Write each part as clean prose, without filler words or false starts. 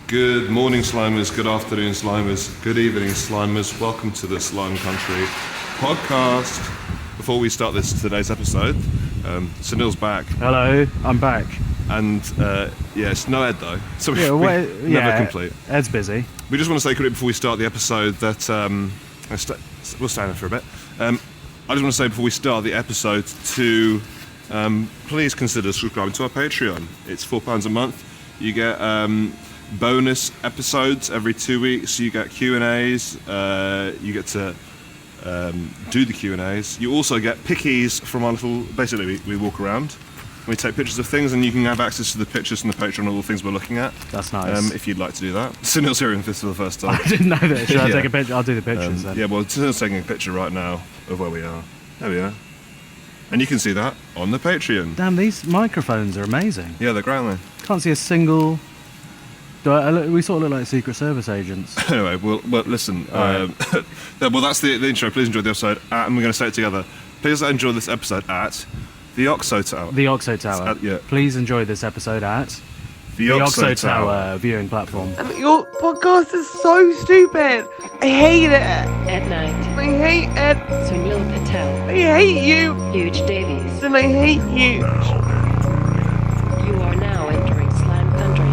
Good morning, Slimers. Good afternoon, Slimers. Good evening, Slimers. Welcome to the Slime Country podcast. Before we start today's episode, Sunil's back. Hello, I'm back. And it's no Ed though, so we never complete. Ed's busy. We just want to say quickly before we start the episode that we'll stand there for a bit. I just want to say before we start the episode to please consider subscribing to our Patreon. It's £4 a month. You get bonus episodes every 2 weeks. You get Q&As. You get to do the Q&As. You also get pickies from our little... Basically, we walk around. We take pictures of things, and you can have access to the pictures from the Patreon of all the things we're looking at. That's nice. If you'd like to do that. Sunil's hearing this for the first time. I didn't know that. Should I take a picture? I'll do the pictures then. Yeah, well, Sunil's taking a picture right now of where we are. There we are. And you can see that on the Patreon. Damn, these microphones are amazing. Yeah, they're great, aren't Can't see a single... we sort of look like Secret Service agents. they? Anyway, well listen. Right. Well, that's the intro. Please enjoy the episode. And we're going to say it together. Please enjoy this episode at the Oxo Tower. The Oxo Tower. Yeah. Please enjoy this episode at The Oxo Tower viewing platform. Your podcast is so stupid. I hate it. At night, I hate it. Sunil Patel, I hate you. Huge Davies. And I hate you. You are now entering Slime Country.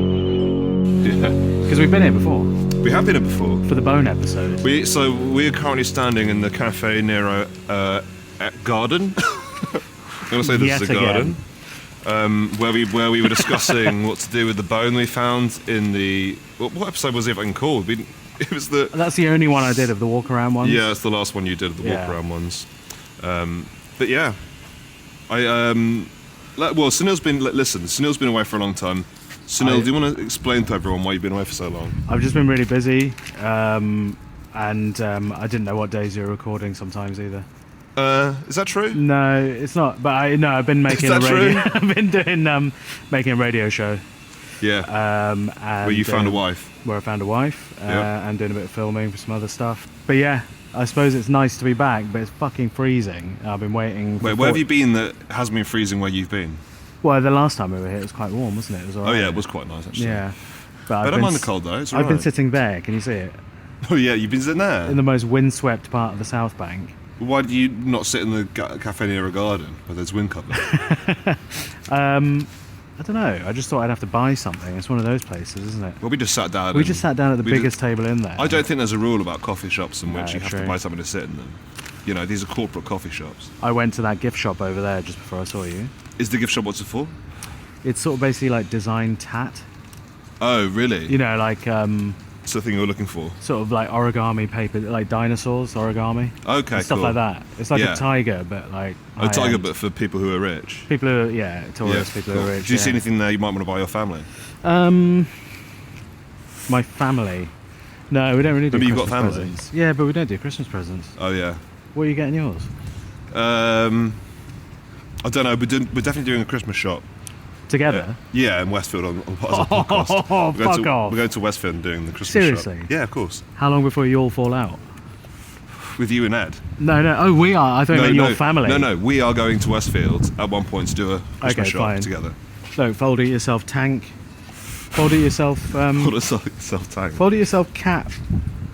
Yeah. Because we've been here before We have been here before. for the Bone episode. We're currently standing in the Cafe Nero garden. I'm going to say this Yet is a garden. Where we were discussing what to do with the bone we found in the... What episode was it even called? It was the... That's the only one I did of the walk around ones. Yeah, it's the last one you did of the walk around ones. But yeah, Sunil's been... Listen, Sunil's been away for a long time. Sunil, do you want to explain to everyone why you've been away for so long? I've just been really busy, and I didn't know what days you were recording sometimes either. Is that true? No, it's not. But I've been making Is that a radio. I've been doing making a radio show. Yeah. And where you found a wife. Where I found a wife, Yeah. and doing a bit of filming for some other stuff. But yeah, I suppose it's nice to be back, but it's fucking freezing. I've been waiting. Wait, where have you been that hasn't been freezing where you've been? Well, the last time we were here, it was quite warm, wasn't it? It was all Oh right. yeah, it was quite nice actually. Yeah. But I don't mind the cold though. It's I've been alright. sitting there. Can you see it? Oh yeah, you've been sitting there. In the most windswept part of the South Bank. Why do you not sit in the cafe near a garden where there's wind cover? I don't know. I just thought I'd have to buy something. It's one of those places, isn't it? Well, we just sat down. We just sat down at the we biggest table in there. I don't think there's a rule about coffee shops in which No, you have to true. buy something to sit in them. You know, these are corporate coffee shops. I went to that gift shop over there just before I saw you. Is the gift shop what's it for? It's sort of basically like design tat. Oh, really? You know, like It's the thing you're looking for. sort of like origami paper, like dinosaurs origami. Okay, And stuff cool. like that. It's like Yeah. a tiger, but like A tiger, high-end. but for people who are rich. People who are, tourists, people cool. who are rich. Do you see yeah. anything there you might want to buy your family? My family. No, we don't really do Maybe you've Christmas got family. presents. Yeah, but we don't do Christmas presents. Oh yeah. What are you getting yours? I don't know. We're definitely doing a Christmas shop. Together? Yeah, in Westfield on part of the podcast. Oh, We're going fuck off. We're going to Westfield and doing the Christmas Seriously? shop. Yeah, of course. How long before you all fall out? With you and Ed. No. Oh, we are. I thought you meant your family. No. We are going to Westfield at one point to do a Christmas Okay, shop fine. together. No, fold it yourself tank. Fold it yourself. What a self-tag. Fold it yourself cat.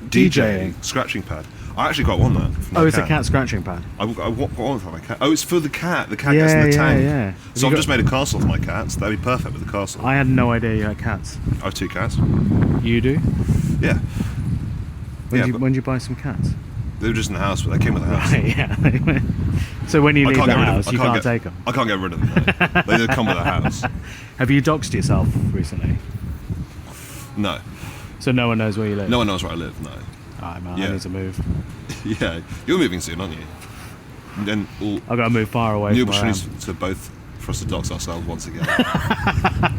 DJing. Scratching pad. I actually got one that. for my Oh, it's a cat scratching pad. I want one for my cat. Oh, it's for the cat. The cat Yeah, gets in the yeah, tank. yeah. So I've Have you just made a castle for my cats. That'd be perfect with the castle. I had no idea you had cats. I have 2 cats. You do? Yeah. When Yeah, did but- you buy some cats? They were just in the house, but they came with the house. Right, yeah. So when you I leave can't the get rid of house, them. you can't take them. I can't get rid of them. No. They just come with the house. Have you doxed yourself recently? No. So no one knows where you live? No one knows where I live, no. Alright, man, Yeah. I need to move. Yeah. You're moving soon, aren't you? And then all I've got to move far away new from where I am. opportunities to both for us to dox ourselves once again.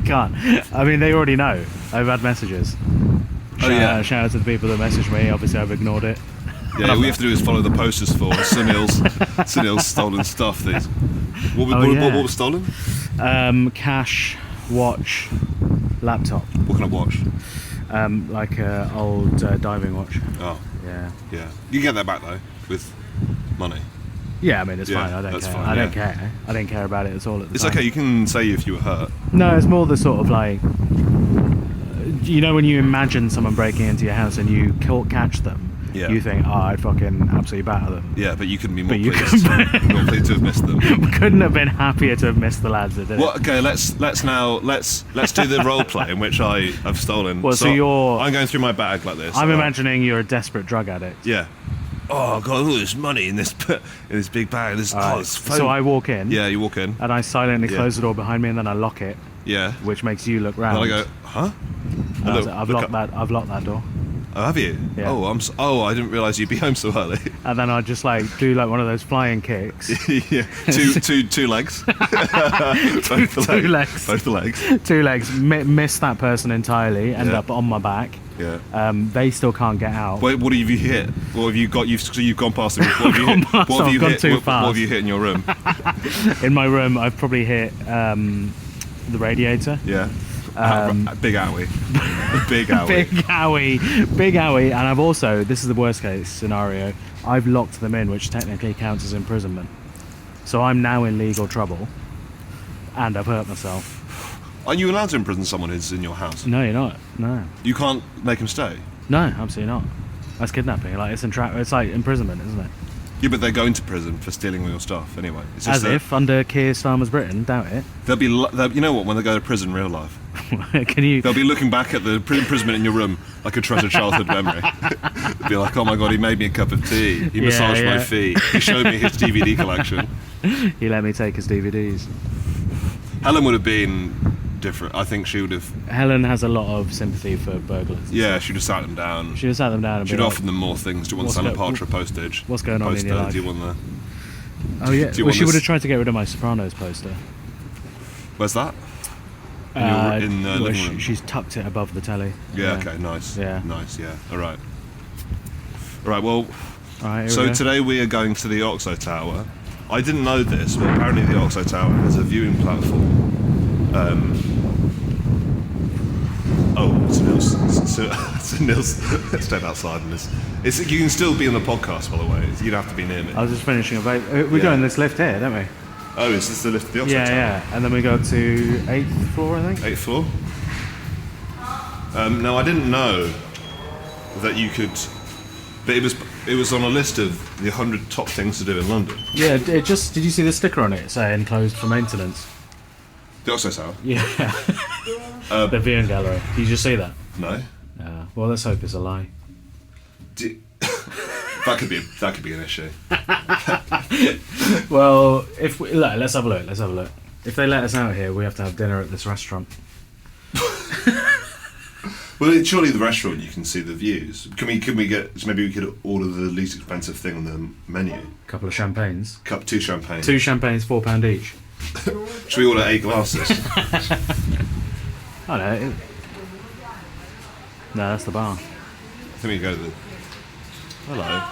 Can't. I mean, they already know. I've had messages. Yeah. Shout out to the people that messaged me. Obviously, I've ignored it. Yeah, all we have to do is follow the posters for Sunil's stolen stuff. What was stolen? Cash, watch, laptop. What can I watch? Like a old diving watch. Oh, Yeah. yeah. You can get that back though with money. Yeah, I mean, it's Yeah, fine. I don't that's care. fine, I don't yeah. care. I didn't care about it at all at the It's time. okay. You can say if you were hurt. No, it's more the sort of like, you know, when you imagine someone breaking into your house and you catch them, Yeah. you think, oh, I'd fucking absolutely batter them. Yeah, but you couldn't be more But you pleased. More pleased to have missed them. Couldn't have been happier to have missed the lads that did Well, it. okay, let's do the role play in which I have stolen. Well, so you're- I'm going through my bag like this. I'm imagining you're a desperate drug addict. Yeah. Oh, I've got all this money in this big bag. This this phone. So I walk in, Yeah, you walk in. and I silently Yeah. close the door behind me, and then I lock it, Yeah. which makes you look And round. I go, huh? And I Look- say, I've look locked up. that. I've locked that door. Oh, have you? Yeah. Oh, I didn't realise you'd be home so early. And then I just like do like one of those flying kicks. Yeah. Two legs. Both the Two legs. Both the legs. 2 legs, miss that person entirely, end Yeah. up on my back. Yeah. They still can't get out. What have you hit? What have you got? You've gone past them. What have you hit? past, What have I've you gone hit? too What fast. have you hit in your room? In my room, I've probably hit the radiator. Yeah. Big owie. Big owie. Big owie. And I've also, this is the worst case scenario, I've locked them in, which technically counts as imprisonment. So I'm now in legal trouble, and I've hurt myself. Are you allowed to imprison someone who's in your house? No, you're not. No, You can't make him stay. no, absolutely not. That's kidnapping. Like it's like imprisonment, isn't it? Yeah, but they're going to prison for stealing all your stuff anyway. It's just As that if under Keir Starmer's Britain, doubt it. you know what? When they go to prison in real life, Can you? they'll be looking back at the imprisonment in your room like a treasured childhood memory. Be like, oh my god, he made me a cup of tea. He Yeah, massaged my yeah. feet. He showed me his DVD collection. He let me take his DVDs. Helen would have been different. I think she would have. Helen has a lot of sympathy for burglars. Yeah, she'd have sat them down. She just sat them down and She'd be like, offer them more things. Do you want What's Santa go- Patra postage? what's going on in your Poster? life? Do you want the? oh yeah. do you Well, want she would this- have tried to get rid of my Sopranos poster. Where's that? In the well, living room. she's tucked it above the telly. Yeah. Okay. Nice. Yeah. Nice. Yeah. All right. All right. Well. All right. Here So we go. today we are going to the Oxo Tower. I didn't know this, but apparently the Oxo Tower has a viewing platform. Sunil's stayed outside in this. You can still be on the podcast, by the way. You'd have to be near me. I was just finishing a vape. We Yeah. go in this lift here, don't we? Oh, is this the lift of the Oxo Yeah, Tower? yeah. And then we go to 8th floor, I think. 8th floor? No, I didn't know that you could. But it was on a list of the 100 top things to do in London. Yeah. It just. Did you see the sticker on it saying closed for maintenance? The Oxo Tower? Yeah. The viewing gallery. Did you just see that? No. Well, let's hope it's a lie. That could be an issue. Well, if we, look, let's have a look. Let's have a look. If they let us out here, we have to have dinner at this restaurant. Well, surely the restaurant you can see the views. Can we get? Maybe we could order the least expensive thing on the menu. A couple of champagnes. Two champagne. 2 champagnes, £4 each. Should we order 8 glasses? I know. No, that's the bar. I think we go to the. Hello.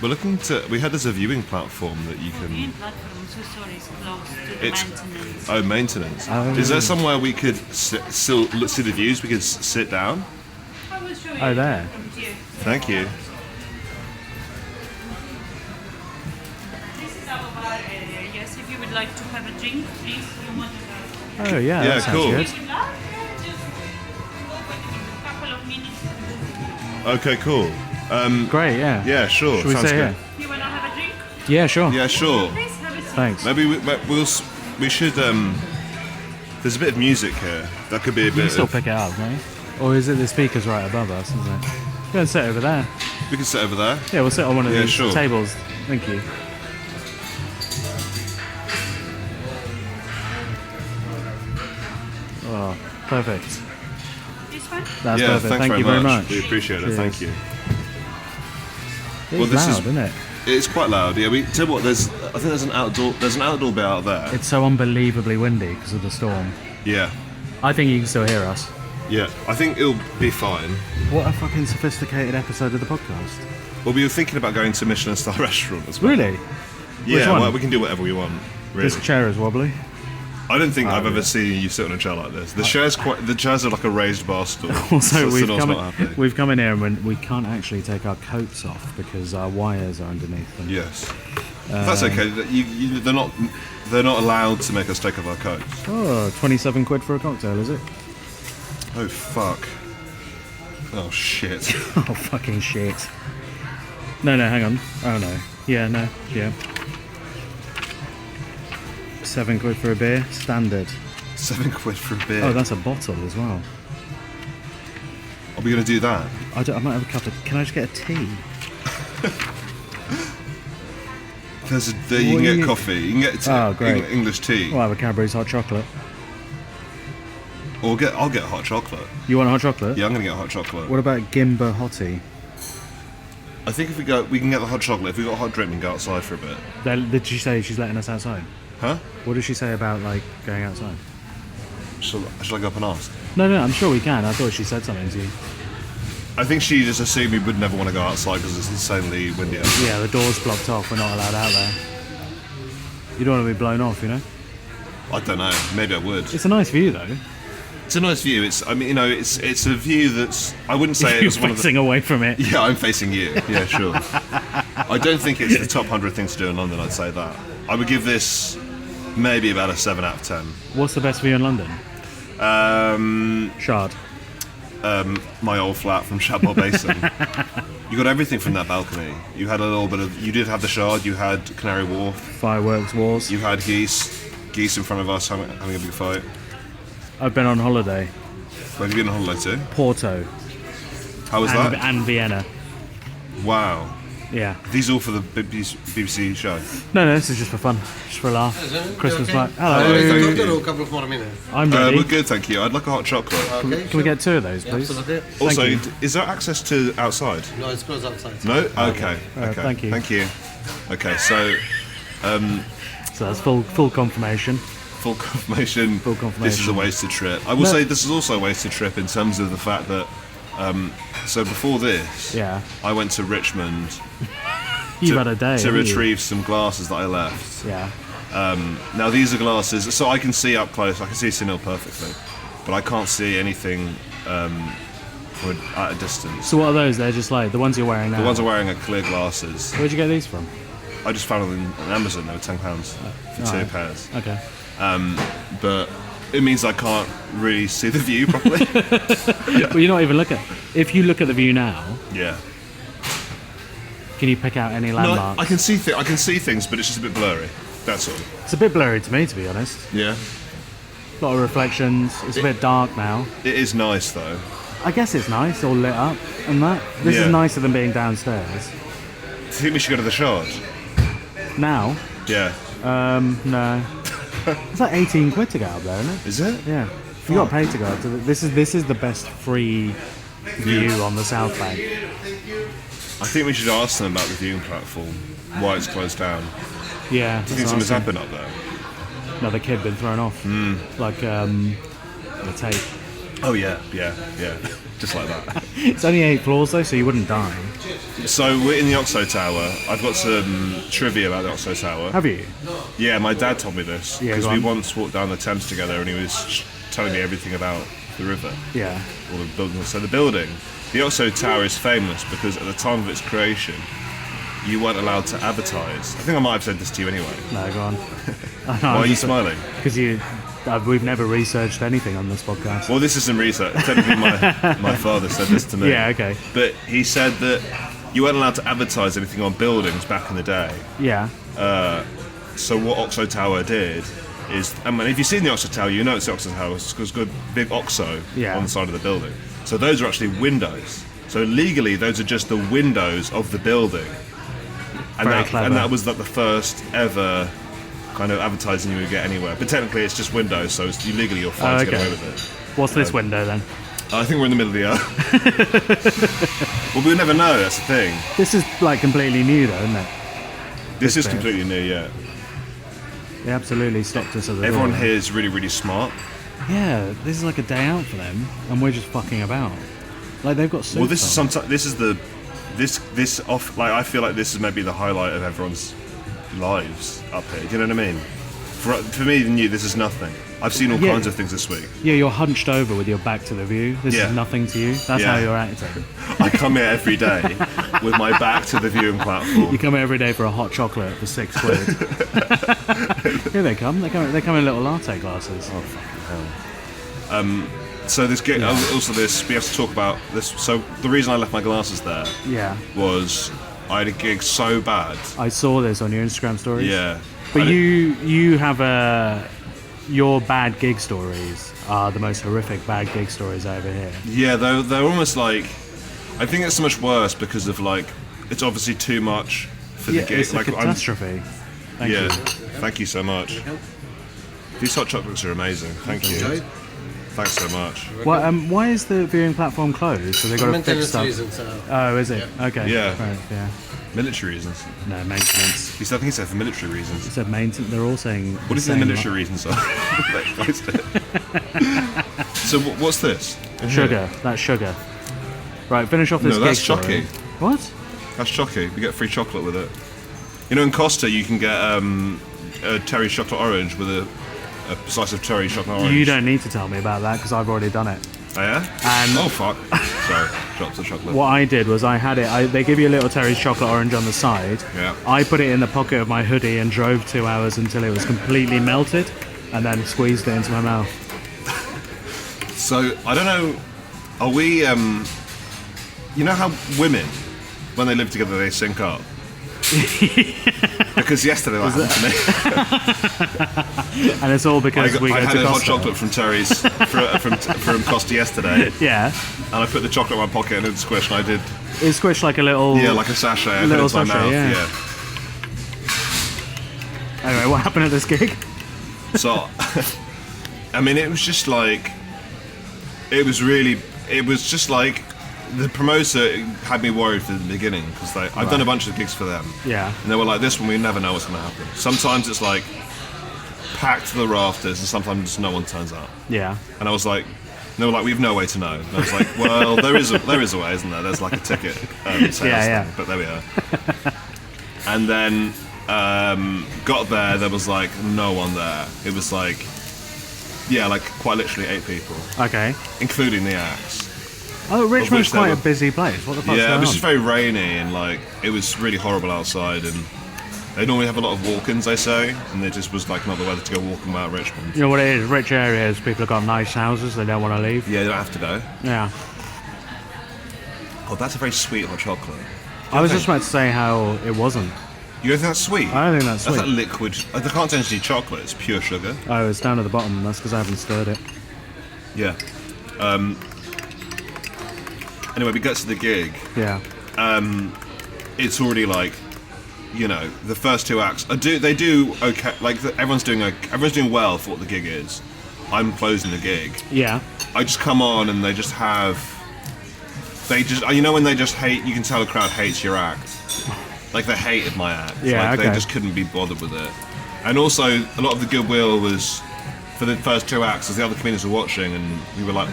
We're looking to. We had this a viewing platform that you can. Viewing platform, so sorry, it's closed to the It's- maintenance. Oh, maintenance. Oh. Is there somewhere we could still see the views? We could sit down. I will show you. Oh, there. From here. Thank you. This is our bar area. Yes, if you would like to have a drink, please, you want to have. Oh, yeah. Yeah, That sounds cool. good. If you would like, just open in a couple of minutes. Okay, cool. Great, yeah. Yeah, sure. Should we Sounds say good. You want to have a drink? Yeah, sure. Yeah, sure. Please have a seat. Thanks. Maybe we should. There's a bit of music here. That could be a You can bit. still Of, pick it up, right? Or is it the speakers right above us, isn't it? Go and sit over there. we can sit over there. Yeah, we'll sit on one of Yeah, these sure. tables. Thank you. Oh, perfect. This one? That's Yeah, perfect. thanks Thank you very much. We appreciate it. Cheers. Thank you. It's Well, this loud, is- isn't it? It's quite loud. Yeah, we tell you what. I think there's an outdoor bit out there. It's so unbelievably windy because of the storm. Yeah, I think you can still hear us. yeah. I think it'll be fine. What a fucking sophisticated episode of the podcast. Well, we were thinking about going to Michelin star restaurant as well. Really? Yeah, one? well, we can do whatever we want. Really. This chair is wobbly. I don't think I've ever seen you sit on a chair like this. The chairs are like a raised bar stool. Also, so Sunil's not happy. we've come in here and we can't actually take our coats off because our wires are underneath them. Yes. That's okay. They're not allowed to make us take off our coats. Oh, 27 quid for a cocktail, is it? Oh fuck. Oh shit. Oh, fucking shit. No, hang on. Oh, no. Yeah, no, yeah. 7 quid for a beer, standard. 7 quid for a beer. Oh, that's a bottle as well. Are we going to do that? I might have a couple of... Can I just get a tea? You can get coffee. You can get Oh, great. English tea. I'll have a Cadbury's hot chocolate. Or I'll get hot chocolate. You want a hot chocolate? Yeah, I'm going to get hot chocolate. What about Gimba Hottie? I think if we can get the hot chocolate. If we got a hot drink, we can go outside for a bit. Did she say she's letting us outside? Huh? What did she say about, like, going outside? Shall I go up and ask? No, I'm sure we can. I thought she said something to you. I think she just assumed we would never want to go outside because it's insanely windy outside. Yeah, the door's blocked off. We're not allowed out there. You don't want to be blown off, you know? I don't know. Maybe I would. It's a nice view, though. It's a nice view. It's a view that's. I wouldn't say You're it's one of the. facing away from it. Yeah, I'm facing you. Yeah, sure. I don't think it's the top 100 things to do in London. I'd say that. I would give this maybe about a 7 out of 10. What's the best view in London? Shard. My old flat from Shadwell Basin. You got everything from that balcony. You had a little bit of. You did have the Shard. You had Canary Wharf. Fireworks wars. You had geese in front of us having a big fight. I've been on holiday. Where have you been on holiday to? Porto. How was that? And Vienna. Wow. Yeah. These all for the BBC show? No, this is just for fun. Just for a laugh. Christmas night. Hello. Cocktail or a couple of more minutes? I'm ready. We're good, thank you. I'd like a hot chocolate. Okay. Can we get 2 of those, please? Absolutely. Also, you. is there access to outside? No, it's closed outside. No? Okay. thank you. Thank you. Okay, so So that's full confirmation. full confirmation. Full confirmation. This is a wasted trip. I will say this is also a wasted trip in terms of the fact that. So before this, Yeah. I went to Richmond You've had a day. to haven't you? retrieve some glasses that I left. Yeah. Now these are glasses, so I can see up close. I can see Sunil perfectly, but I can't see anything from at a distance. So what are those? They're just like the ones you're wearing now. The ones I'm wearing are clear glasses. Where'd you get these from? I just found them on Amazon. They were £10 for 2 Alright. pairs. Okay. But it means I can't really see the view properly. Well, you're not even looking. If you look at the view now, Yeah. can you pick out any No, landmarks? I can see I can see things, but it's just a bit blurry. That's all. It's a bit blurry to me, to be honest. Yeah. A lot of reflections. It's a bit dark now. It is nice though. I guess it's nice, all lit up and that. This Yeah. is nicer than being downstairs. Do you think we should go to the Shard? Now, Yeah. no. It's like 18 quid to get up there, isn't it? Is it? Yeah. You got to pay to go up to this is the best free view on the South Bank. I think we should ask them about the viewing platform, why it's closed down. Yeah. Do you think something's happened up there? Another kid been thrown off. Like the tape. Oh yeah. Just like that. It's only 8 floors though, so you wouldn't die. So we're in the Oxo Tower. I've got some trivia about the Oxo Tower. Have you? Yeah, my dad told me this Yeah, because go we on. once walked down the Thames together, and he was telling me everything about the river, Yeah. or the building. So the building, the Oxo Tower, is famous because at the time of its creation, you weren't allowed to advertise. I think I might have said this to you anyway. No, go on. Why are you smiling? Because we've never researched anything on this podcast. Well, this isn't research. Technically, my father said this to me. Yeah, okay. But he said that you weren't allowed to advertise anything on buildings back in the day. Yeah. So what Oxo Tower did is, I mean, if you've seen the Oxo Tower, you know it's the Oxo Tower because it's got a big Oxo Yeah. on the side of the building. So those are actually windows. So legally, those are just the windows of the building. Very clever. And that was like the first ever kind of advertising you would get anywhere. But technically, it's just windows, so legally you're fine to get okay. away with it. What's this window then? I think we're in the middle of the earth. Well, we'll never know. That's the thing. This is like completely new though, isn't it? This is bit. completely new. Yeah. They absolutely stopped us at the Everyone door. here is really, really smart. Yeah, this is like a day out for them, and we're just fucking about. Like they've got suits Well, this is on. this off. Like I feel like this is maybe the highlight of everyone's lives up here. Do you know what I mean? For me, this is nothing. I've seen all Yeah. kinds of things this week. Yeah, you're hunched over with your back to the view. This Yeah. is nothing to you. That's Yeah. how you're acting. I come here every day with my back to the viewing platform. You come here every day for a hot chocolate for £6. Here they come. They come in little latte glasses. Oh, fucking hell. So this gig, also this, we have to talk about this. So the reason I left my glasses there Yeah. was I had a gig so bad. I saw this on your Instagram stories. Yeah. But I you have your bad gig stories are the most horrific bad gig stories I ever hear. Yeah, they're almost like, I think it's so much worse because of like, it's obviously too much for the gig. It's a Like catastrophe. Thank yeah, you. thank you so much. These hot chocolates are amazing. Thank you. Okay. Thanks so much. Well, why is the viewing platform closed? So they got to fix Maintenance stuff. reasons. Oh, is it? Okay. Yeah. Right, yeah. Military reasons. No, maintenance. I think he said for military reasons. It said maintenance. They're all saying. What is the military reasons are? So what's this? Sugar. That's sugar. Right, finish off this No, gig that's story. Chucky. What? That's Chucky. We get free chocolate with it. You know, in Costa you can get a Terry chocolate orange with a slice of Terry chocolate orange. You don't need to tell me about that because I've already done it. Oh yeah? Oh fuck. Sorry, drops of chocolate. What I did was I had it. They give you a little Terry's chocolate orange on the side. Yeah. I put it in the pocket of my hoodie and drove 2 hours until it was completely melted, and then squeezed it into my mouth. So I don't know. Are we? You know how women, when they live together, they sync up. Because yesterday that happened to me. And it's all because we I go had to a hot Costa. chocolate from Terry's from Costa yesterday, Yeah. and I put the chocolate in my pocket and it squished. And I did, It squished like a little. like a sachet. I put it Little into my sachet, mouth. yeah. Anyway, what happened at this gig? So, I mean, it was just like, it was just like, the promoter had me worried from the beginning because I've done a bunch of gigs for them. Yeah. And they were like, this one, we never know what's going to happen. Sometimes it's like packed to the rafters and sometimes no one turns up. Yeah. And I was like, they were like, we've no way to know. And I was like, well, there is a way, isn't there? There's like a ticket sales Yeah. thing, but there we are. And then got there was like no one there. It was like, yeah, like quite literally 8 people, Okay. including the acts. Oh, Richmond's which there quite a were- busy place. What the fuck's Yeah, going it was on? just very rainy and like it was really horrible outside, and they normally have a lot of walk-ins, they say, and there just was like not the weather to go walking about Richmond. You know what it is? Rich areas, people have got nice houses, they don't want to leave. Yeah, you don't have to go. Yeah. Oh, that's a very sweet hot chocolate. I was just about to say how it wasn't. You don't think that's sweet? I don't think that's That's sweet. like liquid. I can't actually chocolate. It's pure sugar. Oh, it's down at the bottom. That's because I haven't stirred it. Yeah. Anyway, we get to the gig. Yeah. It's already like, you know, the first 2 acts. They do okay. Like everyone's doing well for what the gig is. I'm closing the gig. Yeah. I just come on and they just have. They just, you know, when they just hate. You can tell the crowd hates your act. Like they hated my act. Yeah, Like okay. they just couldn't be bothered with it. And also, a lot of the goodwill was for the first 2 acts, as the other comedians were watching, and we were like.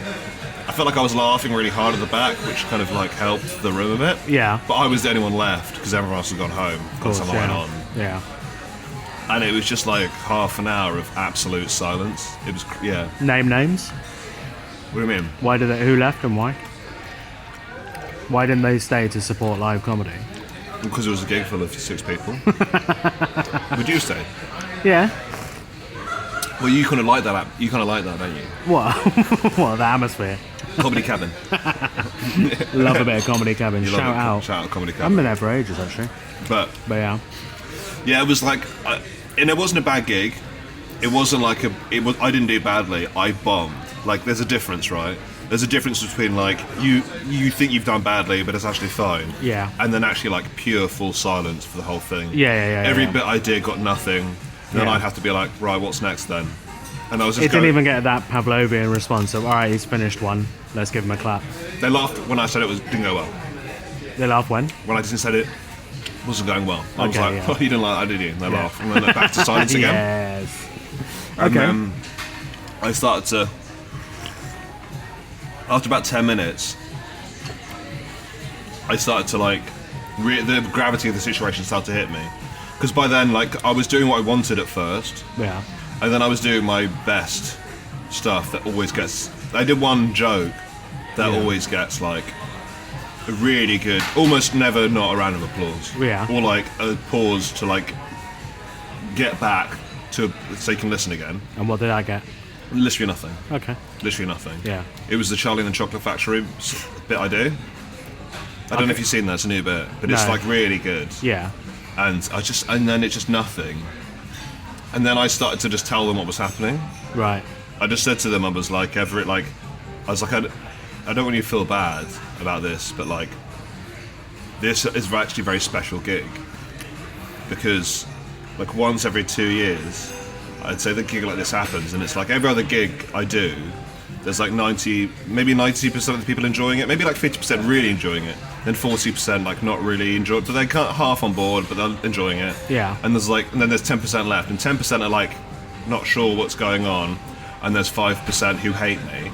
I felt like I was laughing really hard at the back, which kind of like helped the room a bit. Yeah. But I was the only one left because everyone else had gone home. Of course, Got some line yeah. on. Yeah. And it was just like half an hour of absolute silence. It was, yeah. Name names. What do you mean? Why did who left and why? Why didn't they stay to support live comedy? Because it was a gig full of 6 people. Would you stay? Yeah. Well, you kind of like that. You kind of like that, don't you? What? What, the atmosphere? Comedy Cabin. Love a bit of comedy cabin. You Shout love it. out. Shout out Comedy I haven't Cabin. been there for ages actually. But But yeah. yeah, it was like, and it wasn't a bad gig. It wasn't like I didn't do badly. I bombed. Like, there's a difference, right? There's a difference between like you think you've done badly, but it's actually fine. Yeah. And then actually like pure full silence for the whole thing. Yeah. Every yeah. bit I did got nothing. Then Yeah. I'd have to be like, right, what's next then? And I was just It didn't going, even get that Pavlovian response of, alright, he's finished one, let's give him a clap. They laughed when I said it didn't go well. They laugh when? When I just said it wasn't going well. I was Okay, like, yeah. oh, you didn't like that, did you? And they Yeah. laughed. And then they're back to silence again. Yes. And Okay. then I started to, after about 10 minutes, I started to like, the gravity of the situation started to hit me. Because by then, like, I was doing what I wanted at first. Yeah. And then I was doing my best stuff that always gets. I did one joke that always gets like a really good, almost never not a round of applause. Yeah. Or like a pause to like get back to so you can listen again. And what did I get? Literally nothing. Okay. Literally nothing. Yeah. It was the Charlie and the Chocolate Factory bit I do. I don't know if you've seen that, it's a new bit, but it's No. like really good. Yeah. And then it's just nothing. And then I started to just tell them what was happening. Right. I just said to them, I was like, I don't want you to feel bad about this, but like, this is actually a very special gig. Because like once every 2 years, I'd say the gig like this happens, and it's like every other gig I do, there's like 90% of the people enjoying it, maybe like 50% really enjoying it, then 40% like not really enjoying it, but they can't half on board, but they're enjoying it. Yeah. And then there's 10% left, and 10% are like not sure what's going on, and there's 5% who hate me.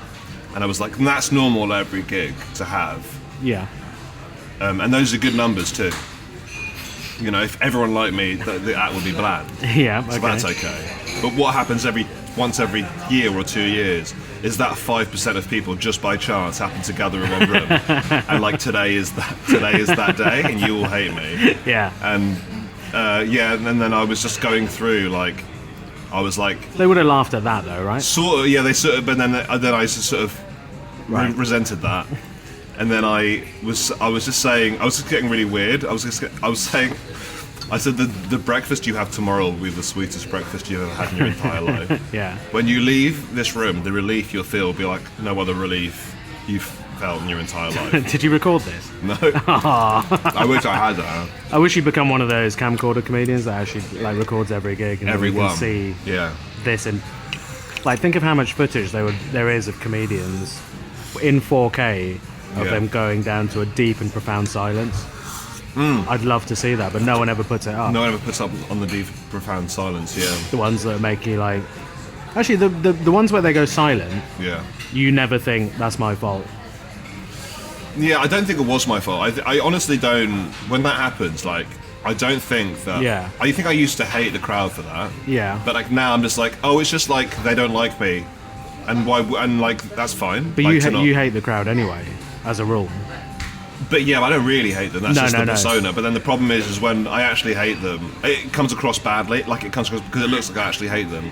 And I was like, and that's normal every gig to have. Yeah. And those are good numbers too. You know, if everyone liked me, the act would be bland. Yeah. So Okay. that's okay. But what happens once every year or 2 years is that 5% of people just by chance happen to gather in one room, and like today is that day, and you all hate me. Yeah. And and then I was just going through like, I was like, They would have laughed at that though, right? sort of, yeah, they sort of, but then I sort of Right. resented that, and then I was just saying, I was just getting really weird. I said the breakfast you have tomorrow will be the sweetest breakfast you've ever had in your entire life. Yeah. When you leave this room, the relief you'll feel will be like no other relief you've felt in your entire life. Did you record this? No, I wish I had that. I wish you'd become one of those camcorder comedians that actually like records every gig and then we Everyone, can see yeah. this and like think of how much footage there is of comedians in 4K of Yeah. them going down to a deep and profound silence. I'd love to see that, but no one ever puts it up. No one ever puts up on the deep, profound silence. Yeah, The ones that make you like, actually the ones where they go silent, yeah. you never think that's my fault. Yeah, I don't think it was my fault. I honestly don't. When that happens, like, I don't think that. Yeah. I think I used to hate the crowd for that. Yeah. But like now, I'm just like, oh, it's just like they don't like me, and why? And like that's fine. But like, you hate the crowd anyway, as a rule. But yeah, I don't really hate them. That's No, just no, the no. persona. But then the problem is when I actually hate them, it comes across badly. Like it comes across because it looks like I actually hate them.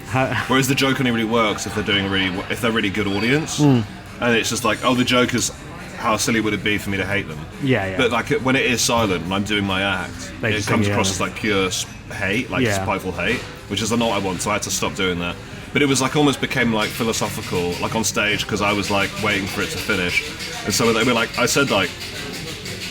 Whereas the joke only really works if they're really good audience, Hmm. and it's just like, oh, the joke is. How silly would it be for me to hate them? Yeah, yeah. But like when it is silent and I'm doing my act, They it just comes think, across yeah. as like pure hate, like Yeah. spiteful hate, which is not what I want. So I had to stop doing that. But it was like almost became like philosophical, like on stage because I was like waiting for it to finish, and so they were like, I said like,